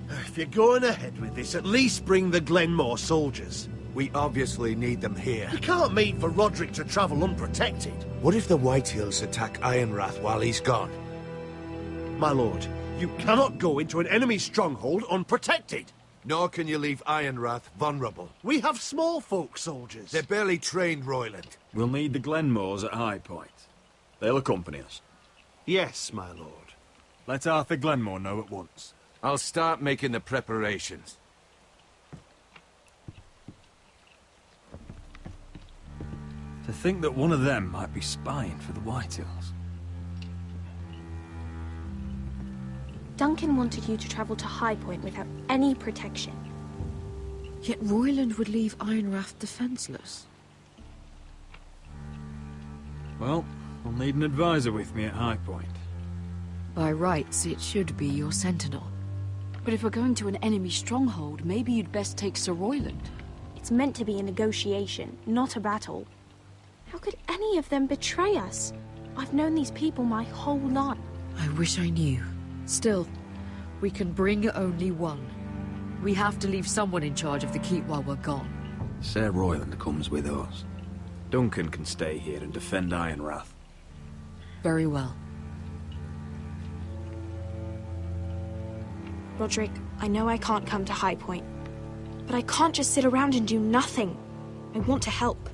If you're going ahead with this, at least bring the Glenmore soldiers. We obviously need them here. You can't mean for Roderick to travel unprotected. What if the Whitehills attack Ironrath while he's gone? My lord, you cannot go into an enemy stronghold unprotected. Nor can you leave Ironrath vulnerable. We have small folk soldiers. They're barely trained, Royland. We'll need the Glenmores at High Point. They'll accompany us. Yes, my lord. Let Arthur Glenmore know at once. I'll start making the preparations. To think that one of them might be spying for the Whitehills. Duncan wanted you to travel to High Point without any protection. Yet Royland would leave Ironrath defenseless. Well, I'll need an advisor with me at High Point. By rights, it should be your sentinel. But if we're going to an enemy stronghold, maybe you'd best take Sir Royland. It's meant to be a negotiation, not a battle. How could any of them betray us? I've known these people my whole life. I wish I knew. Still, we can bring only one. We have to leave someone in charge of the keep while we're gone. Sir Royland comes with us. Duncan can stay here and defend Ironrath. Very well. Roderick, I know I can't come to High Point, but I can't just sit around and do nothing. I want to help.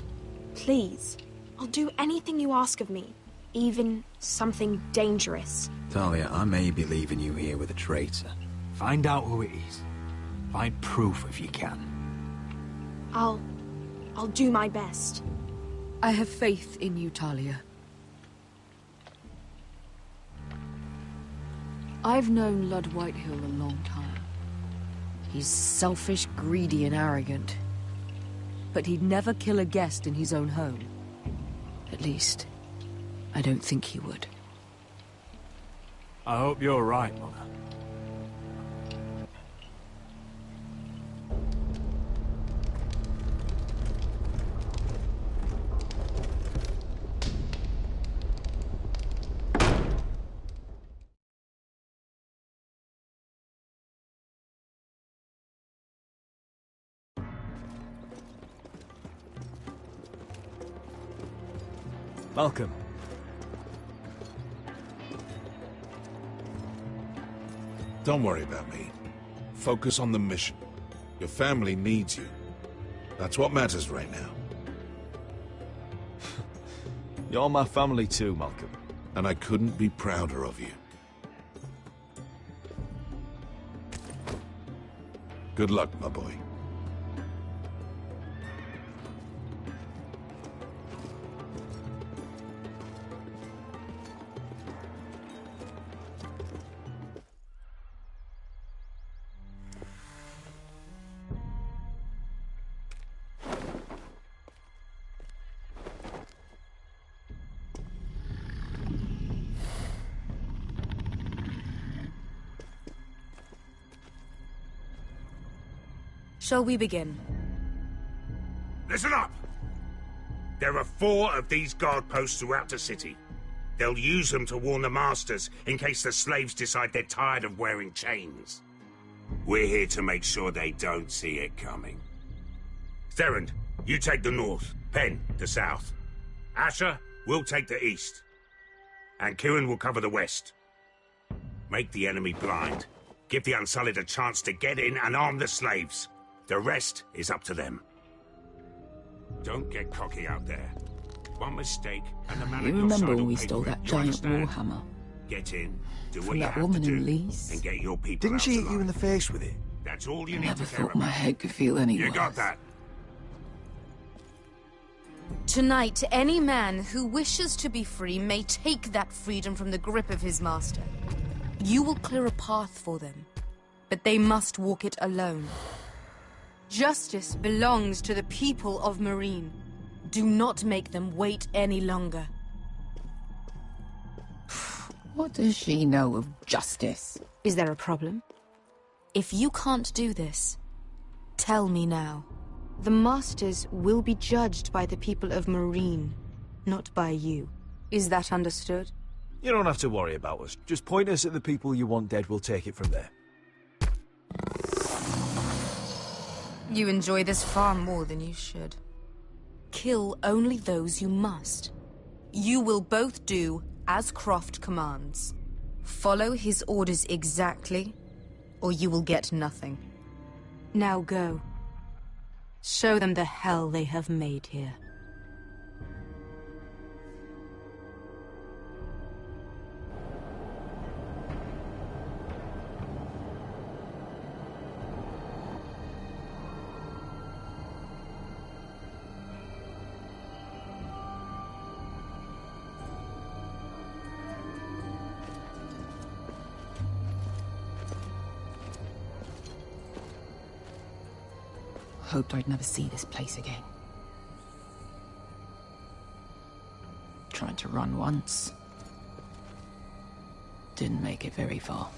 Please. I'll do anything you ask of me, even something dangerous. Talia, I may be leaving you here with a traitor. Find out who it is. Find proof if you can. I'll do my best. I have faith in you, Talia. I've known Lud Whitehill a long time. He's selfish, greedy, and arrogant. But he'd never kill a guest in his own home. At least, I don't think he would. I hope you're right, Mother. Malcolm. Don't worry about me. Focus on the mission. Your family needs you. That's what matters right now. You're my family too, Malcolm. And I couldn't be prouder of you. Good luck, my boy. Shall we begin? Listen up! There are 4 of these guard posts throughout the city. They'll use them to warn the masters in case the slaves decide they're tired of wearing chains. We're here to make sure they don't see it coming. Therend, you take the north. Penn, the south. Asher, we'll take the east. And Kieran will cover the west. Make the enemy blind. Give the Unsullied a chance to get in and arm the slaves. The rest is up to them. Don't get cocky out there. One mistake and the man You at your remember side when will we pay stole for it. that You giant understand? warhammer? Get in, do what From you that have to woman do, in Lee's? and get your people Didn't out she hit alive. you in the face with it? That's all you I need never to care thought my about. head could feel any You worse. got that? Tonight, any man who wishes to be free may take that freedom from the grip of his master. You will clear a path for them, but they must walk it alone. Justice belongs to the people of Marine. Do not make them wait any longer. What does she know of justice? Is there a problem? If you can't do this, tell me now. The Masters will be judged by the people of Marine, not by you. Is that understood? You don't have to worry about us. Just point us at the people you want dead, we'll take it from there. You enjoy this far more than you should. Kill only those you must. You will both do as Croft commands. Follow his orders exactly, or you will get nothing. Now go. Show them the hell they have made here. hoped I'd never see this place again. Tried to run once. Didn't make it very far.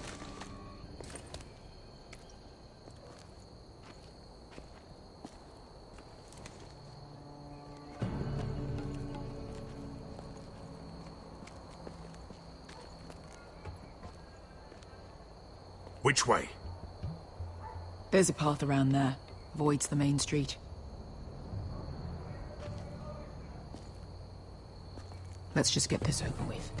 Which way? There's a path around there. Voids the main street. Let's just get this over with.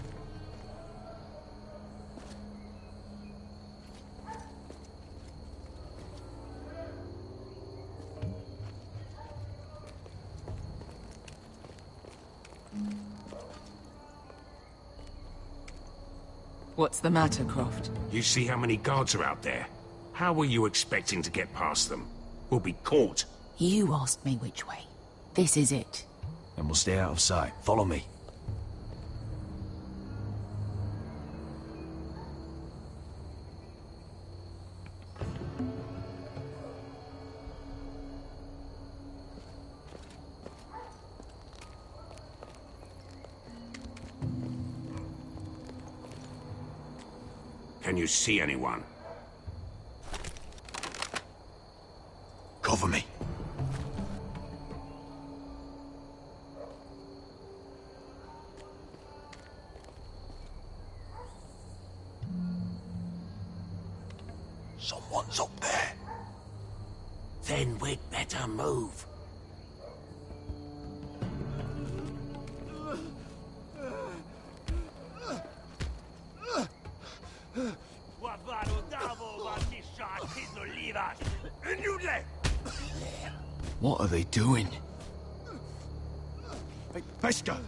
What's the matter, Croft? You see how many guards are out there? How were you expecting to get past them? We'll be caught. You asked me which way. This is it. Then we'll stay out of sight. Follow me. Can you see anyone? Cover me. Someone's up there. Then we'd better move. What are they doing? Hey, Pesca!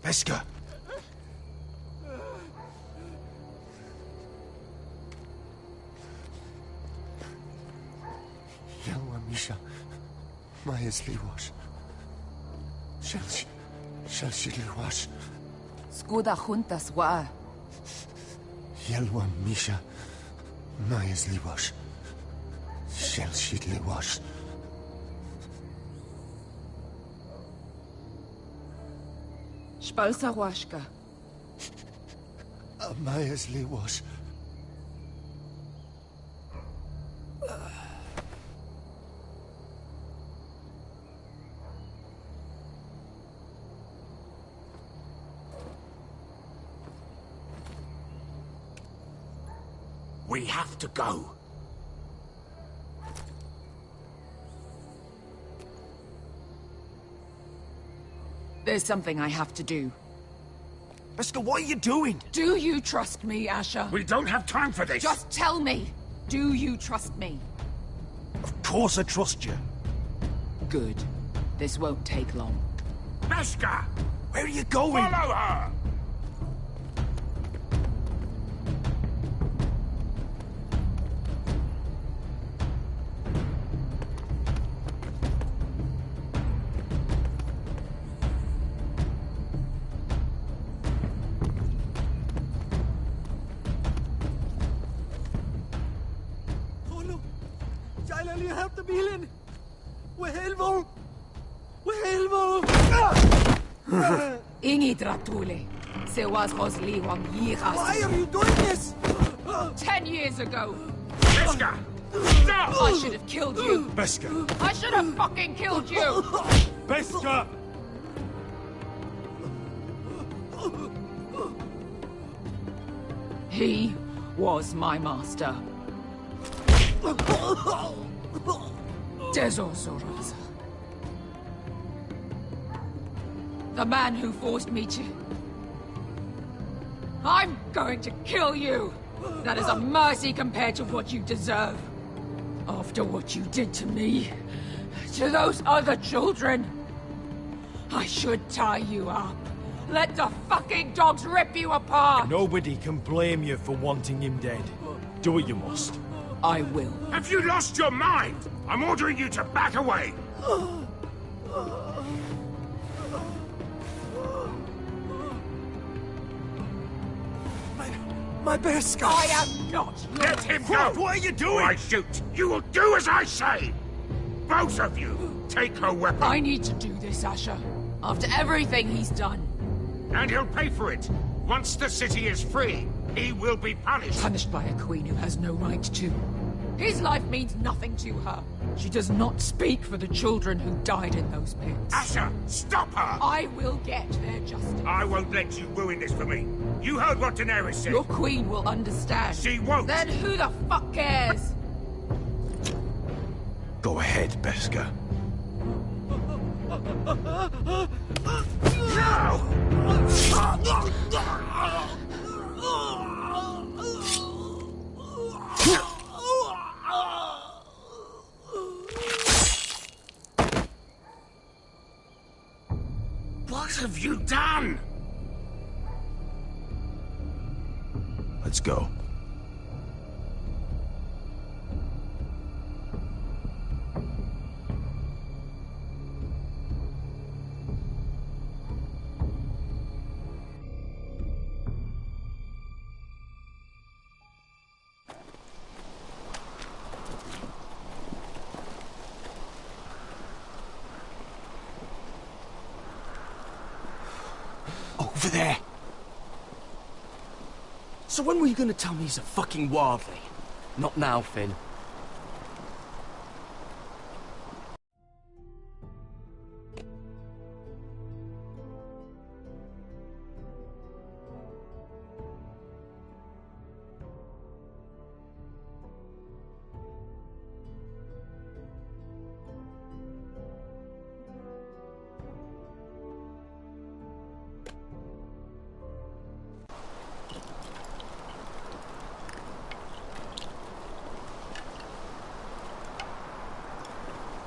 Pesca! Yelwa Misha, Maya's Liwash. Shall she Liwash? Skuda juntas wa. Yelwa Misha, Maya's Liwash. Shall she Liwash? Spalsa washka. Maya's Liwash. We have to go. There's something I have to do. Pesca, what are you doing? Do you trust me, Asher? We don't have time for this. Just tell me. Do you trust me? Of course I trust you. Good. This won't take long. Pesca! Where are you going? Follow her! Ingi Dratule. Se was Rosliwam Yiras. Why are you doing this? 10 years ago. Pesca! Stop! I should have killed you. Pesca! I should have fucking killed you. Pesca! He was my master. Dezozoraza. The man who forced me to... I'm going to kill you! That is a mercy compared to what you deserve. After what you did to me, to those other children, I should tie you up. Let the fucking dogs rip you apart! Nobody can blame you for wanting him dead. Do what you must. I will. Have you lost your mind? I'm ordering you to back away. My Beskar! I am not your... Let him go! What are you doing? Or I shoot! You will do as I say! Both of you, take her weapon. I need to do this, Asher. After everything he's done. And he'll pay for it. Once the city is free, he will be punished. Punished by a queen who has no right to. His life means nothing to her. She does not speak for the children who died in those pits. Asher, stop her! I will get their justice. I won't let you ruin this for me. You heard what Daenerys said. Your queen will understand. She won't. Then who the fuck cares? Go ahead, Beskar. What have you done? Let's go. Over there. So when were you gonna tell me he's a fucking wildling? Not now, Finn.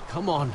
Come on.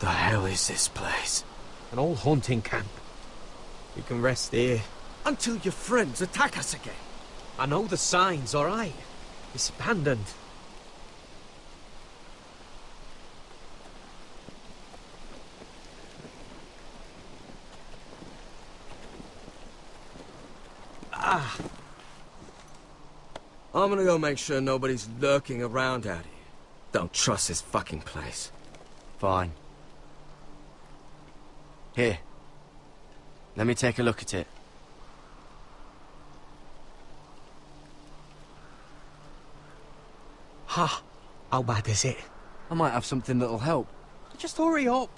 the hell is this place? An old hunting camp. We can rest here. Until your friends attack us again. I know the signs, alright? It's abandoned. Ah! I'm gonna go make sure nobody's lurking around out here. Don't trust this fucking place. Fine. Here. Let me take a look at it. Ha! How bad is it? I might have something that'll help. Just hurry up.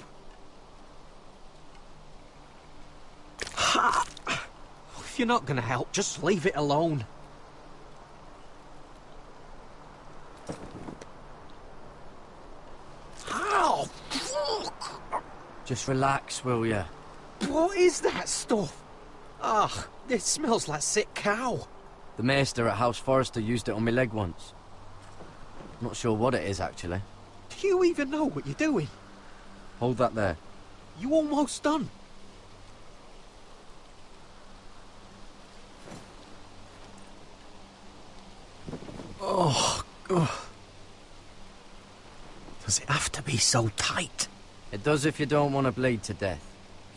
Ha! If you're not gonna help, just leave it alone. Ow! Fuck! Just relax, will ya? What is that stuff? Ugh, it smells like sick cow. The maester at House Forrester used it on my leg once. Not sure what it is, actually. Do you even know what you're doing? Hold that there. You almost done. Oh, God. Does it have to be so tight? It does if you don't want to bleed to death.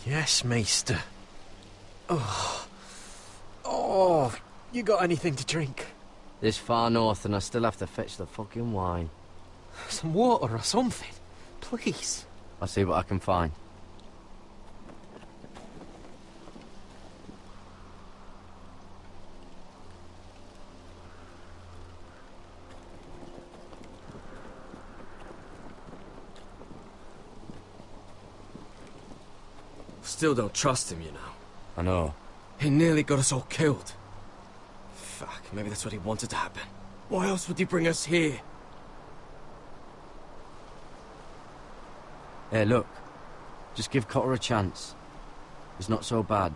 Yes, Maester. Oh. Oh, you got anything to drink? This far north and I still have to fetch the fucking wine. Some water or something, please. I'll see what I can find. Still don't trust him, you know. I know. He nearly got us all killed. Fuck, maybe that's what he wanted to happen. Why else would he bring us here? Hey, look. Just give Cotter a chance. He's not so bad.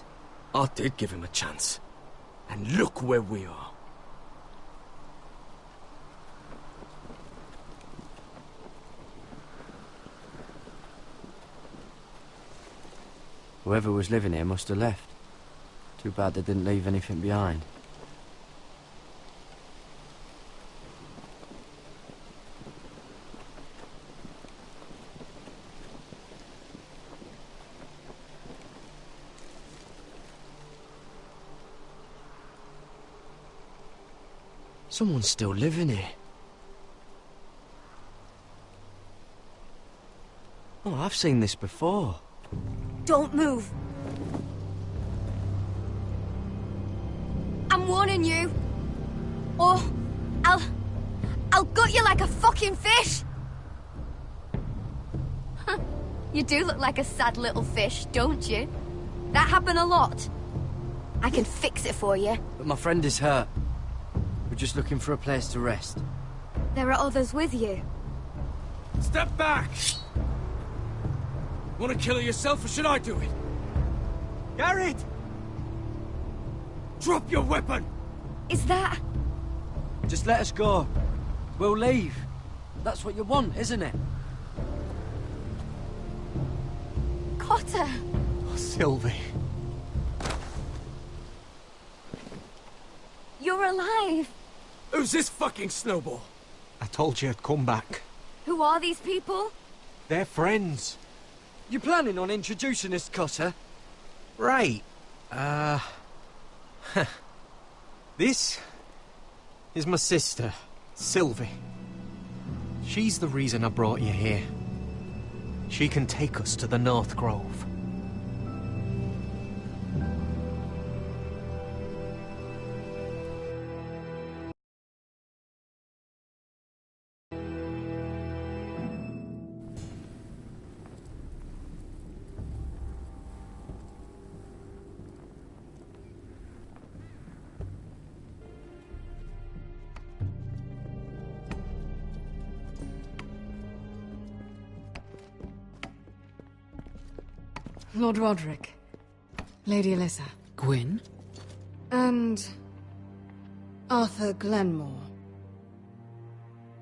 I did give him a chance. And look where we are. Whoever was living here must have left. Too bad they didn't leave anything behind. Someone's still living here. Oh, I've seen this before. Don't move. I'm warning you. Or I'll gut you like a fucking fish. You do look like a sad little fish, don't you? That happened a lot. I can fix it for you. But my friend is hurt. We're just looking for a place to rest. There are others with you. Step back! Want to kill her yourself, or should I do it? Garrett! Drop your weapon! Is that... Just let us go. We'll leave. That's what you want, isn't it? Cotter! Oh, Sylvie. You're alive! Who's this fucking snowball? I told you I'd come back. Who are these people? They're friends. You planning on introducing us, Cotter? Right. This is my sister, Sylvie. She's the reason I brought you here. She can take us to the North Grove. Lord Roderick, Lady Alyssa. Gwyn? And... Arthur Glenmore.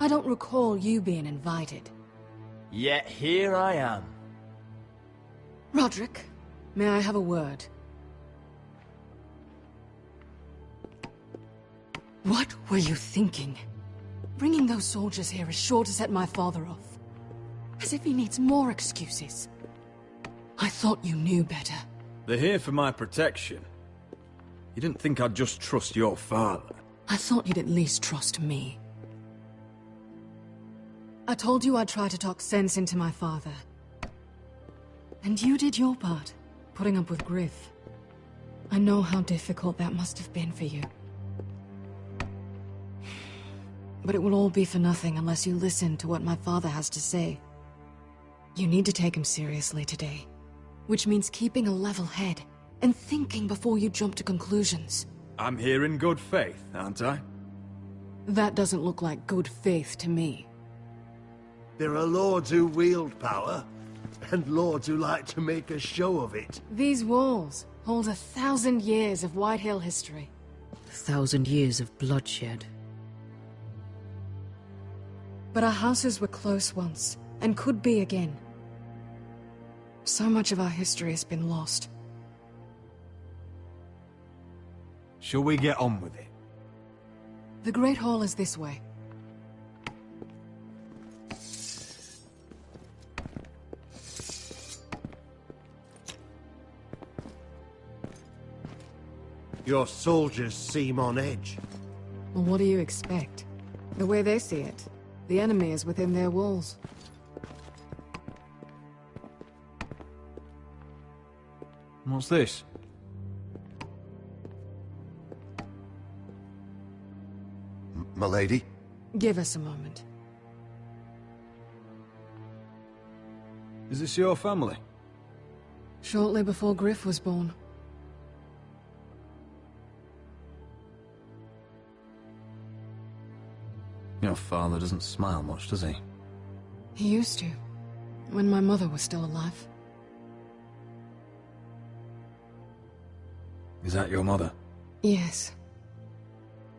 I don't recall you being invited. Yet here I am. Roderick, may I have a word? What were you thinking? Bringing those soldiers here is sure to set my father off. As if he needs more excuses. I thought you knew better. They're here for my protection. You didn't think I'd just trust your father? I thought you'd at least trust me. I told you I'd try to talk sense into my father. And you did your part, putting up with Griff. I know how difficult that must have been for you. But it will all be for nothing unless you listen to what my father has to say. You need to take him seriously today. Which means keeping a level head, and thinking before you jump to conclusions. I'm here in good faith, aren't I? That doesn't look like good faith to me. There are lords who wield power, and lords who like to make a show of it. These walls hold 1,000 years of White Hill history. 1,000 years of bloodshed. But our houses were close once, and could be again. So much of our history has been lost. Shall we get on with it? The Great Hall is this way. Your soldiers seem on edge. Well, what do you expect? The way they see it, the enemy is within their walls. What's this? Milady? Give us a moment. Is this your family? Shortly before Griff was born. Your father doesn't smile much, does he? He used to, when my mother was still alive. Is that your mother? Yes.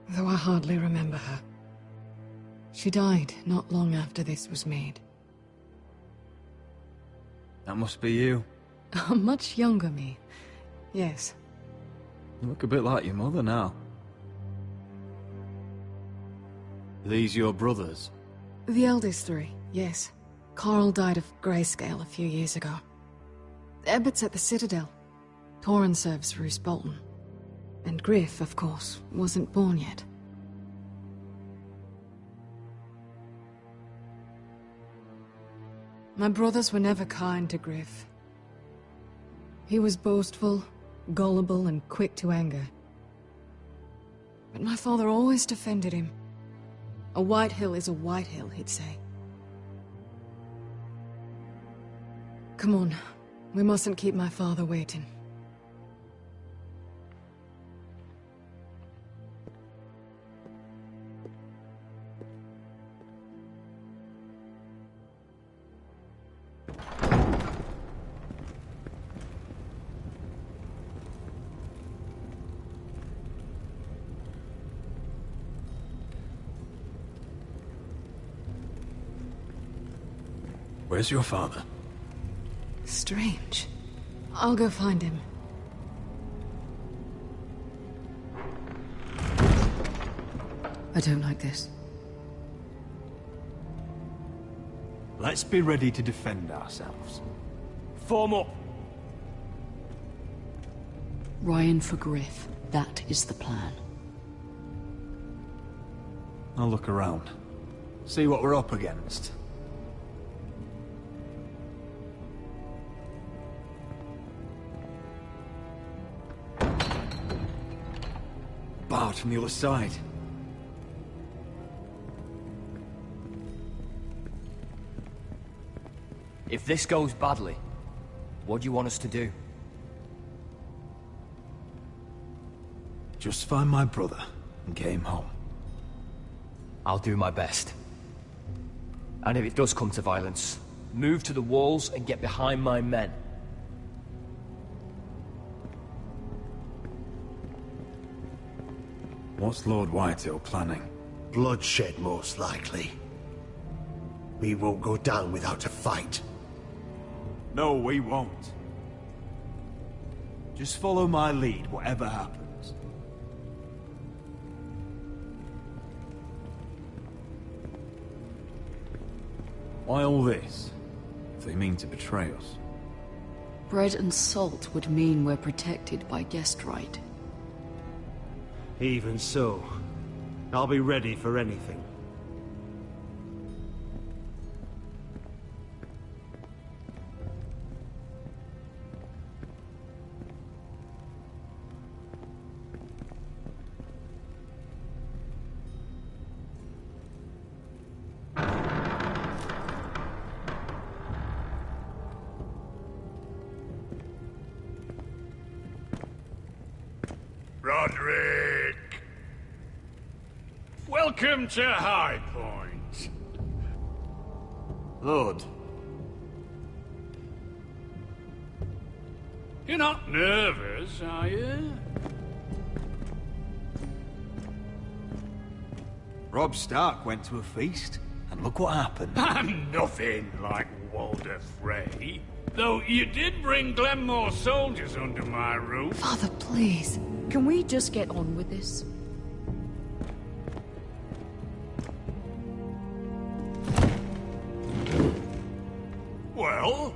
Though I hardly remember her. She died not long after this was made. That must be you. A much younger me. Yes. You look a bit like your mother now. Are these your brothers? The eldest three, yes. Carl died of grayscale a few years ago. Ebbett's at the Citadel. Torrin serves Roose Bolton. And Griff, of course, wasn't born yet. My brothers were never kind to Griff. He was boastful, gullible, and quick to anger. But my father always defended him. A White Hill is a White Hill, he'd say. Come on, we mustn't keep my father waiting. Where's your father? Strange. I'll go find him. I don't like this. Let's be ready to defend ourselves. Form up! Ryan for Griff. That is the plan. I'll look around. See what we're up against. Barred from the other side. If this goes badly, what do you want us to do? Just find my brother and get him home. I'll do my best. And if it does come to violence, move to the walls and get behind my men. What's Lord Whitehill planning? Bloodshed, most likely. We won't go down without a fight. No, we won't. Just follow my lead, whatever happens. Why all this? If they mean to betray us. Bread and salt would mean we're protected by guest right. Even so, I'll be ready for anything. Roderick! Welcome to High Point. Lord. You're not nervous, are you? Robb Stark went to a feast, and look what happened. I'm nothing like Walder Frey. Though you did bring Glenmore soldiers under my roof. Father, please. Can we just get on with this? Well?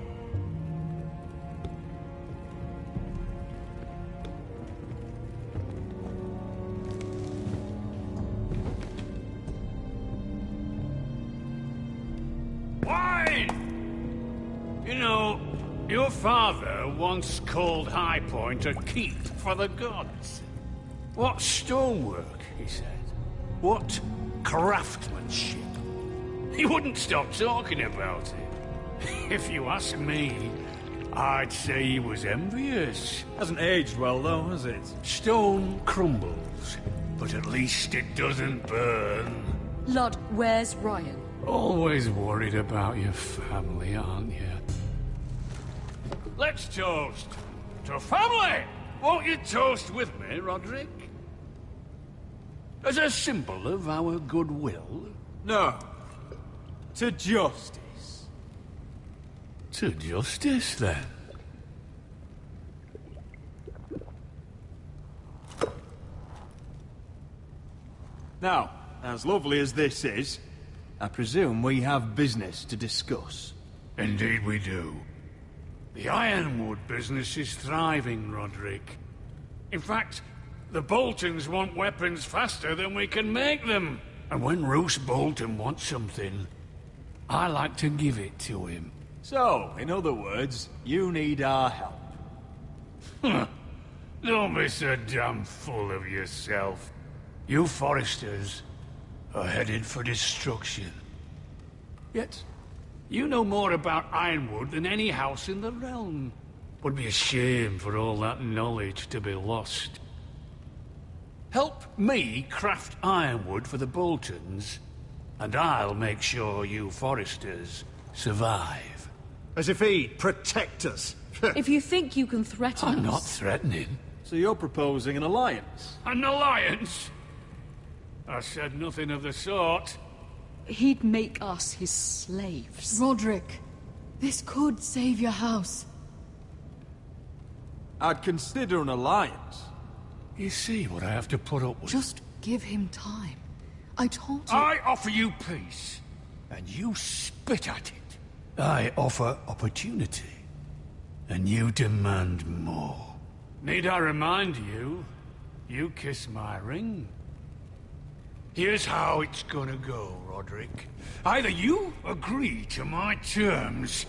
Wine! You know, your father once called High Point a keep for the gods. What stonework, he said. What craftsmanship. He wouldn't stop talking about it. If you ask me, I'd say he was envious. Hasn't aged well, though, has it? Stone crumbles, but at least it doesn't burn. Lud, where's Ryan? Always worried about your family, aren't you? Let's toast to family! Won't you toast with me, Roderick? As a symbol of our goodwill? No. To justice. To justice, then. Now, as lovely as this is, I presume we have business to discuss. Indeed we do. The Ironwood business is thriving, Roderick. In fact, the Boltons want weapons faster than we can make them. And when Roose Bolton wants something, I like to give it to him. So, in other words, you need our help. Don't be so damn full of yourself. You Foresters are headed for destruction. Yet, you know more about Ironwood than any house in the realm. Would be a shame for all that knowledge to be lost. Help me craft ironwood for the Boltons, and I'll make sure you Foresters survive. As if he'd protect us. If you think you can threaten us... I'm not threatening. So you're proposing an alliance? An alliance? I said nothing of the sort. He'd make us his slaves. Roderick, this could save your house. I'd consider an alliance. You see what I have to put up with? Just give him time. I told you... I offer you peace, and you spit at it. I offer opportunity, and you demand more. Need I remind you, you kiss my ring? Here's how it's gonna go, Roderick. Either you agree to my terms,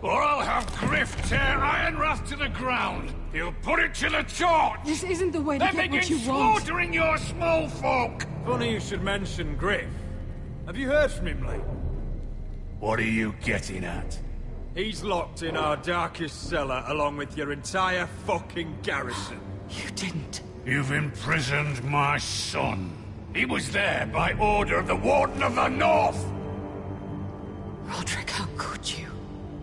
or I'll have Griff tear Ironwrath to the ground. He'll put it to the torch. This isn't the way to then get what you begin want. slaughtering your small folk. Funny you should mention Griff. Have you heard from him lately? What are you getting at? He's locked in our darkest cellar along with your entire fucking garrison. You didn't. You've imprisoned my son. He was there by order of the Warden of the North. Roderick, how could you?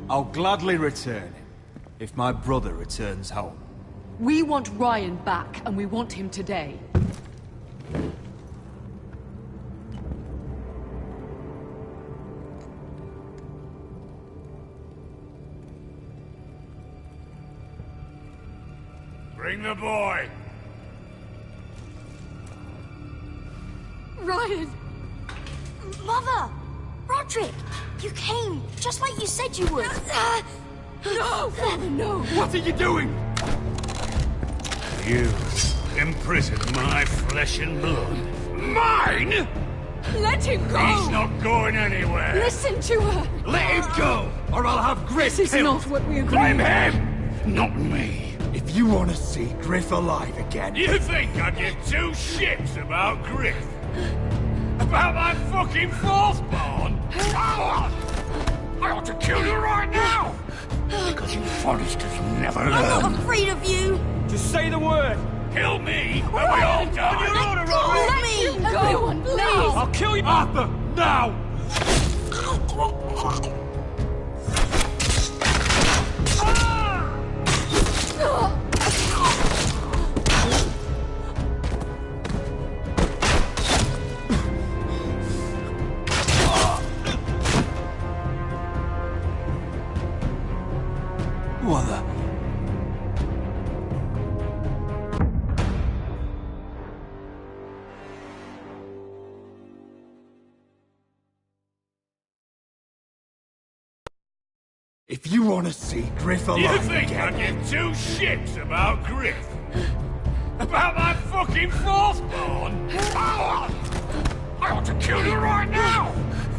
I'll gladly return him, if my brother returns home. We want Ryan back, and we want him today. Bring the boy! Ryan! Mother! Roderick! You came, just like you said you would. No! Father, no! What are you doing? You imprison my flesh and blood. Mine?! Let him go! He's not going anywhere! Listen to her! Let him go, or I'll have Griff This is killed! not what we agreed. Blame him! Not me! If you want to see Griff alive again... You think I give two shits about Griff? About my fucking fourthborn? I ought to kill you right now! Because you Forresters never learn. I'm not afraid of you! Just say the word! Kill me, and we all die! On your order, Let me! Everyone, please! I'll kill you! Arthur, now! What the... If you want to see Griff alive You think again... I give two shits about Griff? About my fucking fourthborn? I ought to kill you right now!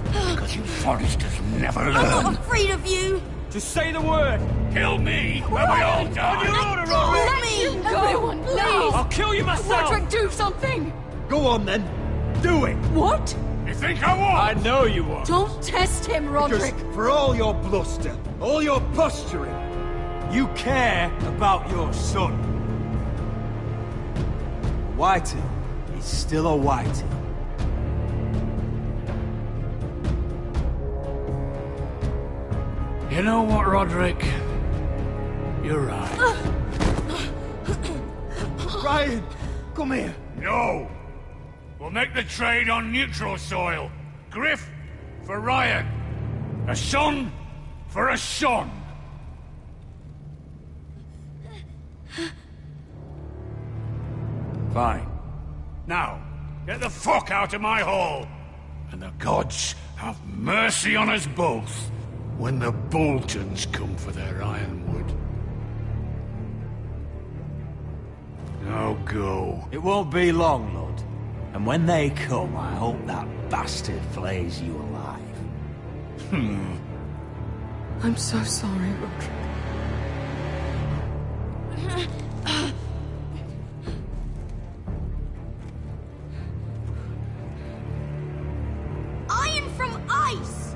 Because you Forresters never learn. I'm not afraid of you! Just say the word! Kill me, and we all die! On your order, Let me! Everyone, please! I'll kill you myself! Roderick, do something! Go on then, do it! What? You think I won't? I know you won't. Don't test him, Roderick! Because for all your bluster, all your posturing, you care about your son. Whitey is still a Whitey. You know what, Roderick? You're right. Ryan, come here. No! We'll make the trade on neutral soil. Griff for Ryan. A son for a son. Fine. Now, get the fuck out of my hall. And the gods have mercy on us both when the Boltons come for their ironwood. Now go. It won't be long, Lord. And when they come, I hope that bastard flays you alive. I'm so sorry, Roderick. Iron from ice!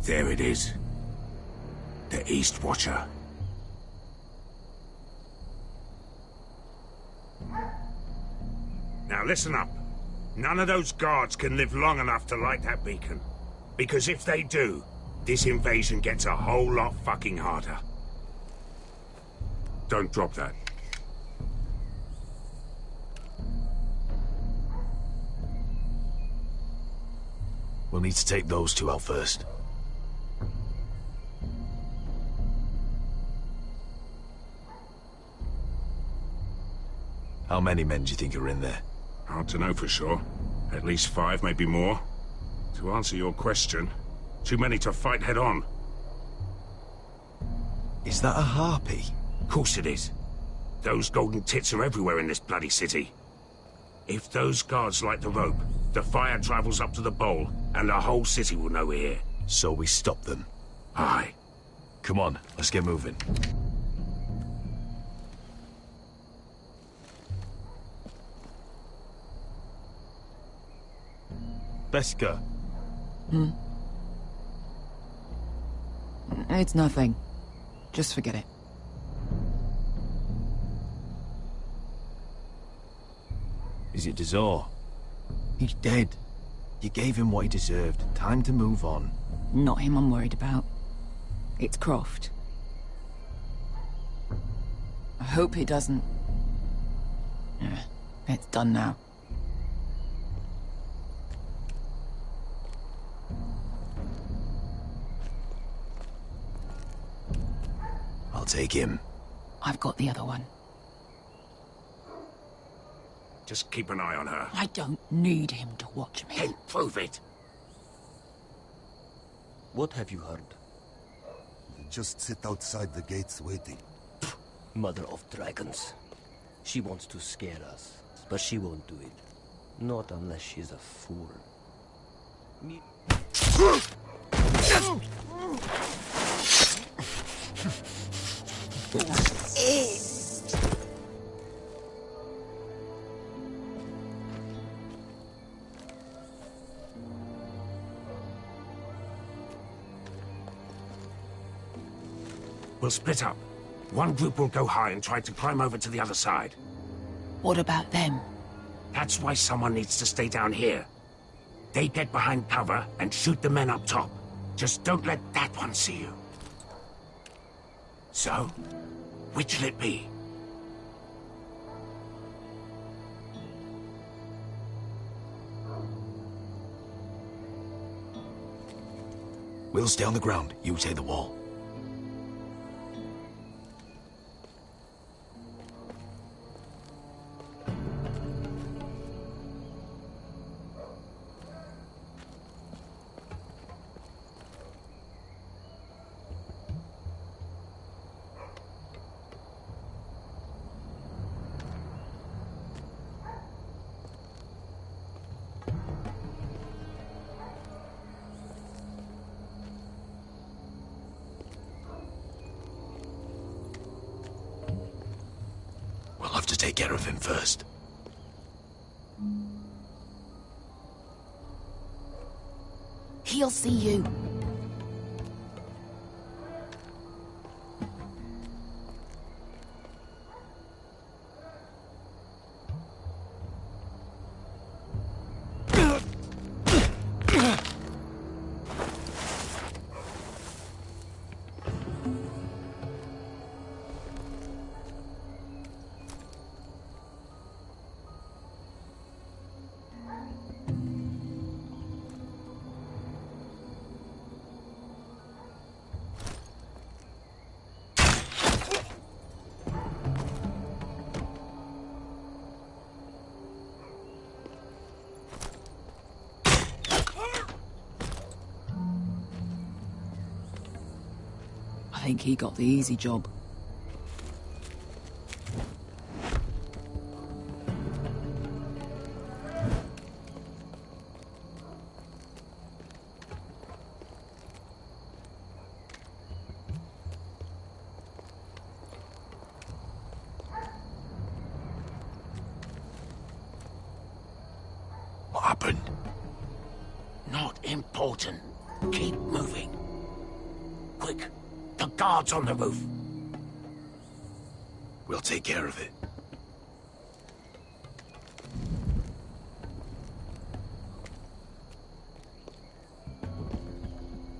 There it is. The East Watcher. Now listen up. None of those guards can live long enough to light that beacon. Because if they do, this invasion gets a whole lot fucking harder. Don't drop that. We'll need to take those two out first. How many men do you think are in there? Hard to know for sure. At least 5, maybe more. To answer your question, too many to fight head on. Is that a harpy? Of course it is. Those golden tits are everywhere in this bloody city. If those guards light the rope, the fire travels up to the bowl, and the whole city will know we're here. So we stop them. Aye. Come on, let's get moving. Beskar. It's nothing. Just forget it. Is it Dazor? He's dead. You gave him what he deserved. Time to move on. Not him I'm worried about. It's Croft. I hope he doesn't. Yeah, it's done now. I'll take him. I've got the other one. Just keep an eye on her. I don't need him to watch me. Hey, prove it. What have you heard? They just sit outside the gates waiting. Mother of dragons. She wants to scare us, but she won't do it. Not unless she's a fool. We'll split up. One group will go high and try to climb over to the other side. What about them? That's why someone needs to stay down here. They get behind cover and shoot the men up top. Just don't let that one see you. So, which'll it be? We'll stay on the ground. You take the wall. We'll have to take care of him first. He'll see you. I think he got the easy job. What happened? Not important. Keep moving. Quick. The guards on the roof. We'll take care of it.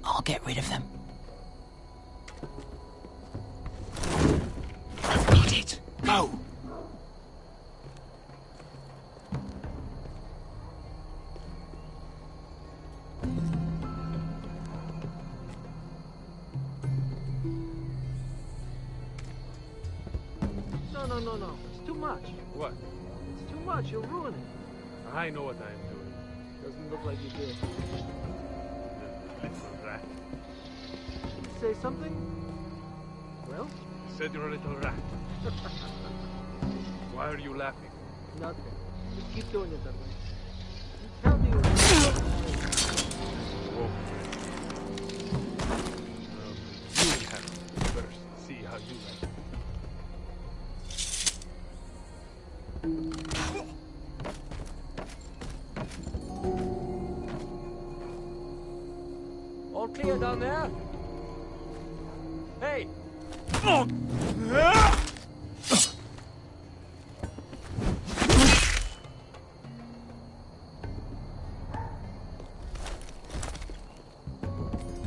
I'll get rid of them. I've got it. Go! No. It's too much. What? It's too much. You'll ruin it. I know what I am doing. Doesn't look like you do. Little rat. Say something? Well? Said you're a little rat. Why are you laughing? Nothing. Just keep doing it that way. You tell me Whoa. You have to first see how you like it. All clear down there? Hey!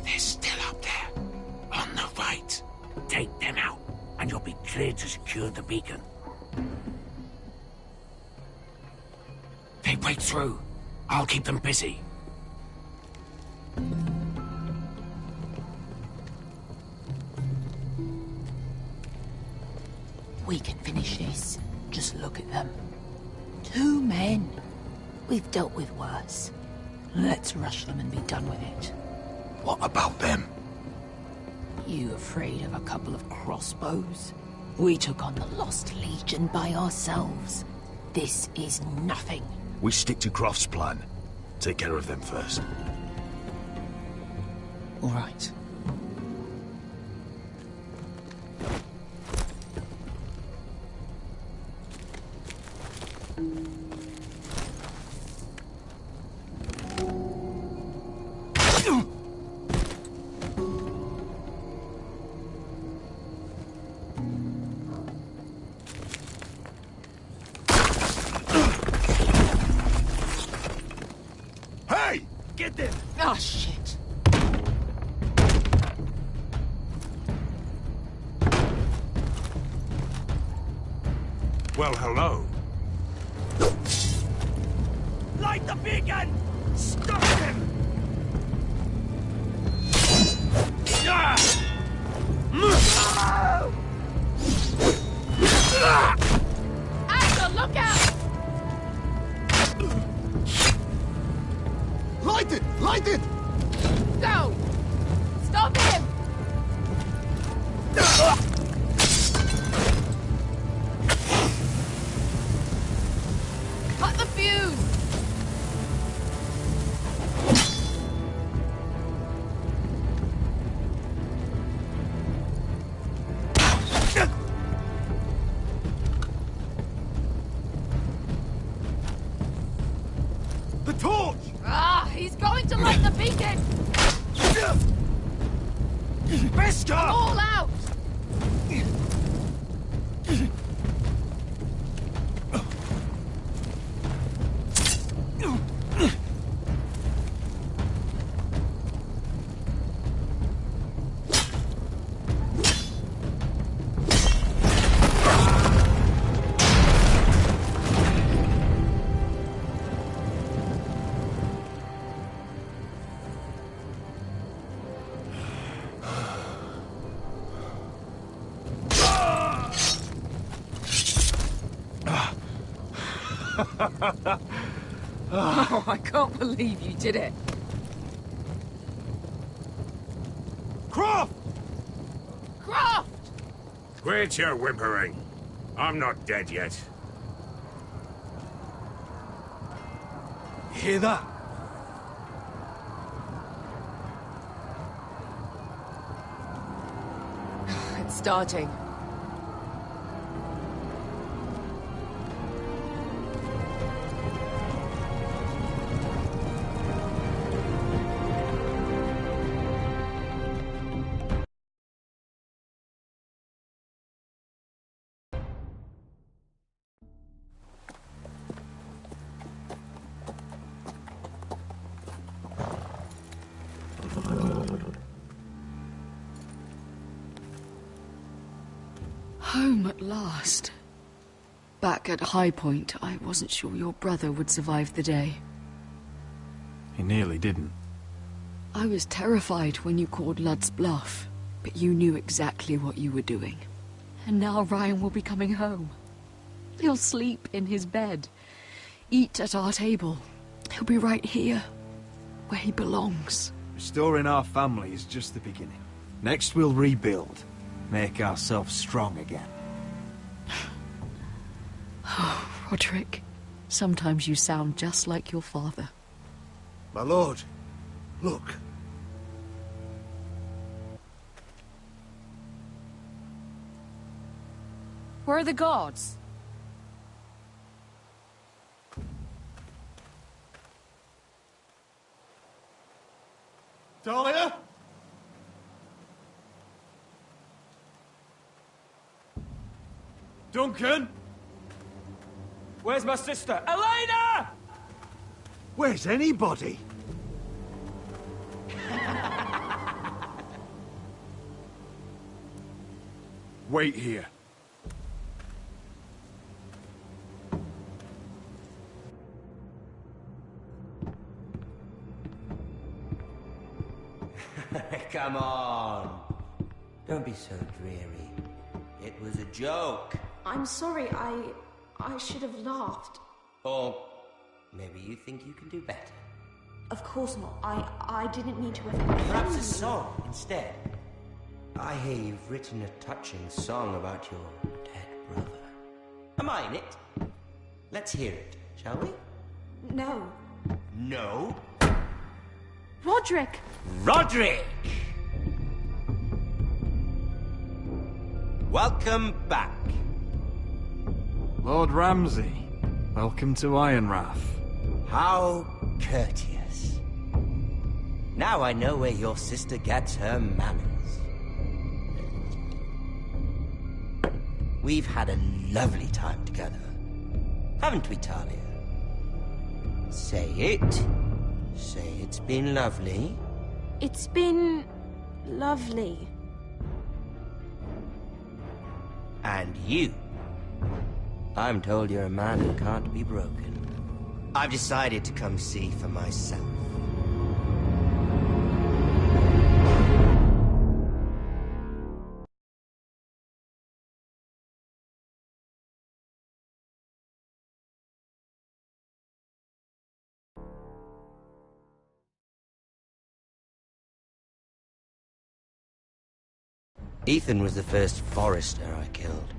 They're still up there. On the right. Take them out, and you'll be cleared to secure secure the beacon. They break through. I'll keep them busy. We can finish this. Just look at them. 2 men. We've dealt with worse. Let's rush them and be done with it. What about them? You afraid of a couple of crossbows? We took on the Lost Legion by ourselves. This is nothing. We stick to Croft's plan. Take care of them first. All right. Hey! Get them! Ah, shit. Well, hello. Light the beacon! Stop him! Axel, look out! Light it! Light it! Go! Stop him! Cut the fuse! The torch! Ah, he's going to light the beacon! Beskar! All out! Oh, I can't believe you did it. Croft! Croft! Quit your whimpering. I'm not dead yet. You hear that? It's starting. Home at last. Back at High Point, I wasn't sure your brother would survive the day. He nearly didn't. I was terrified when you called Ludd's bluff, but you knew exactly what you were doing. And now Ryan will be coming home. He'll sleep in his bed, eat at our table. He'll be right here, where he belongs. Restoring our family is just the beginning. Next we'll rebuild. Make ourselves strong again. Oh, Roderick, sometimes you sound just like your father. My lord, look. Where are the gods? Dahlia? Duncan? Where's my sister? Elena! Where's anybody? Wait here. Come on. Don't be so dreary. It was a joke. I'm sorry, I should have laughed. Or maybe you think you can do better. Of course not. I didn't mean to offend you. Perhaps a song instead. I hear you've written a touching song about your dead brother. Am I in it? Let's hear it, shall we? No. No? Roderick! Roderick! Welcome back. Lord Ramsay, welcome to Ironrath. How courteous. Now I know where your sister gets her manners. We've had a lovely time together. Haven't we, Talia? Say it. Say it's been lovely. It's been... lovely. And you. I'm told you're a man who can't be broken. I've decided to come see for myself. Ethan was the first Forester I killed.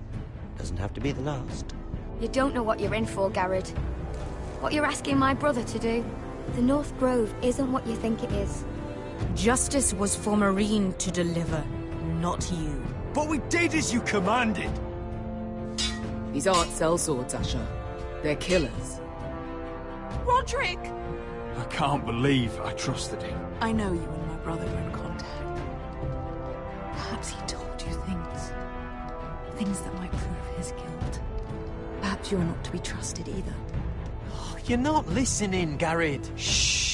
Doesn't have to be the last. You don't know what you're in for, Garrett. What you're asking my brother to do. The North Grove isn't what you think it is. Justice was for Marine to deliver, not you. But we did as you commanded! These aren't sellswords, Asher. They're killers. Roderick! I can't believe I trusted him. I know you and my brother were in contact. Perhaps he told you things. Things that might prove his guilt. Perhaps you are not to be trusted either. Oh, you're not listening, Garrett. Shh!